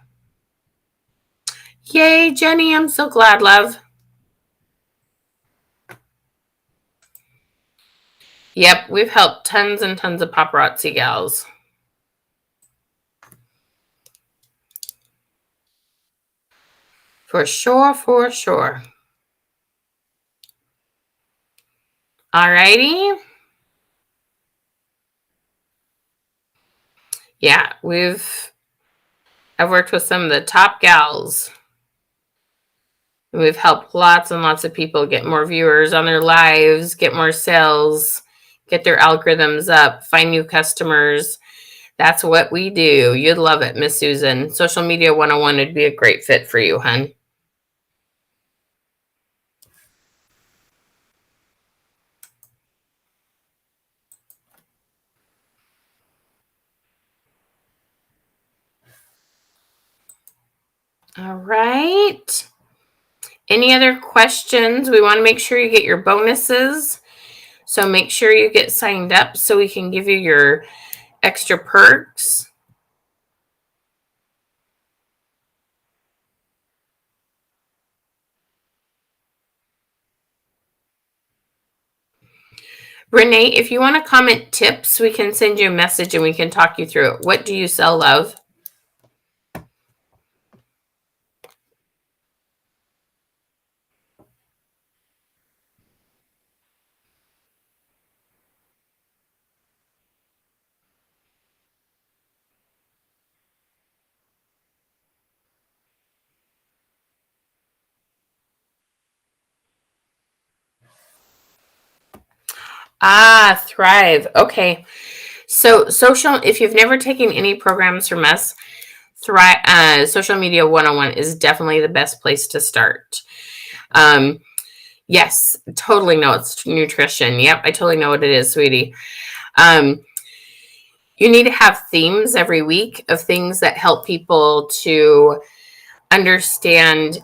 Yay, Jenny, I'm so glad, love. Yep, we've helped tons and tons of paparazzi gals. For sure, for sure. Alrighty. Yeah, I've worked with some of the top gals. We've helped lots and lots of people get more viewers on their lives, get more sales, get their algorithms up, find new customers. That's what we do. You'd love it, Miss Susan. Social Media 101 would be a great fit for you, hun. All right. Any other questions? We want to make sure you get your bonuses. So make sure you get signed up so we can give you your extra perks. Renee, if you want to comment tips, we can send you a message and we can talk you through it. What do you sell, love? Thrive. Okay. So if you've never taken any programs from us, Social Media 101 is definitely the best place to start. Yes, totally know it's nutrition. Yep, I totally know what it is, sweetie. You need to have themes every week of things that help people to understand,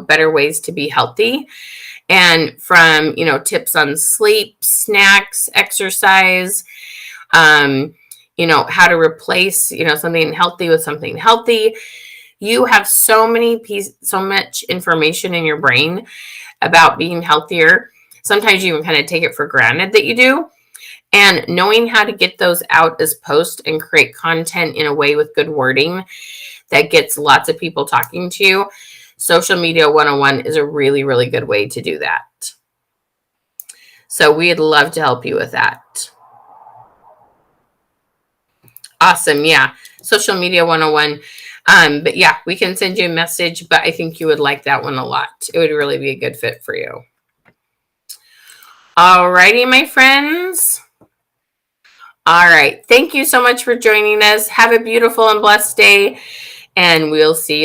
better ways to be healthy. And from, tips on sleep, snacks, exercise, how to replace, something healthy with something healthy. You have so much information in your brain about being healthier. Sometimes you even kind of take it for granted that you do. And knowing how to get those out as posts and create content in a way with good wording that gets lots of people talking to you, Social Media 101 is a really, really good way to do that. So we'd love to help you with that. Awesome. Yeah. Social Media 101. But yeah, we can send you a message, but I think you would like that one a lot. It would really be a good fit for you. Alrighty, my friends. All right. Thank you so much for joining us. Have a beautiful and blessed day, and we'll see you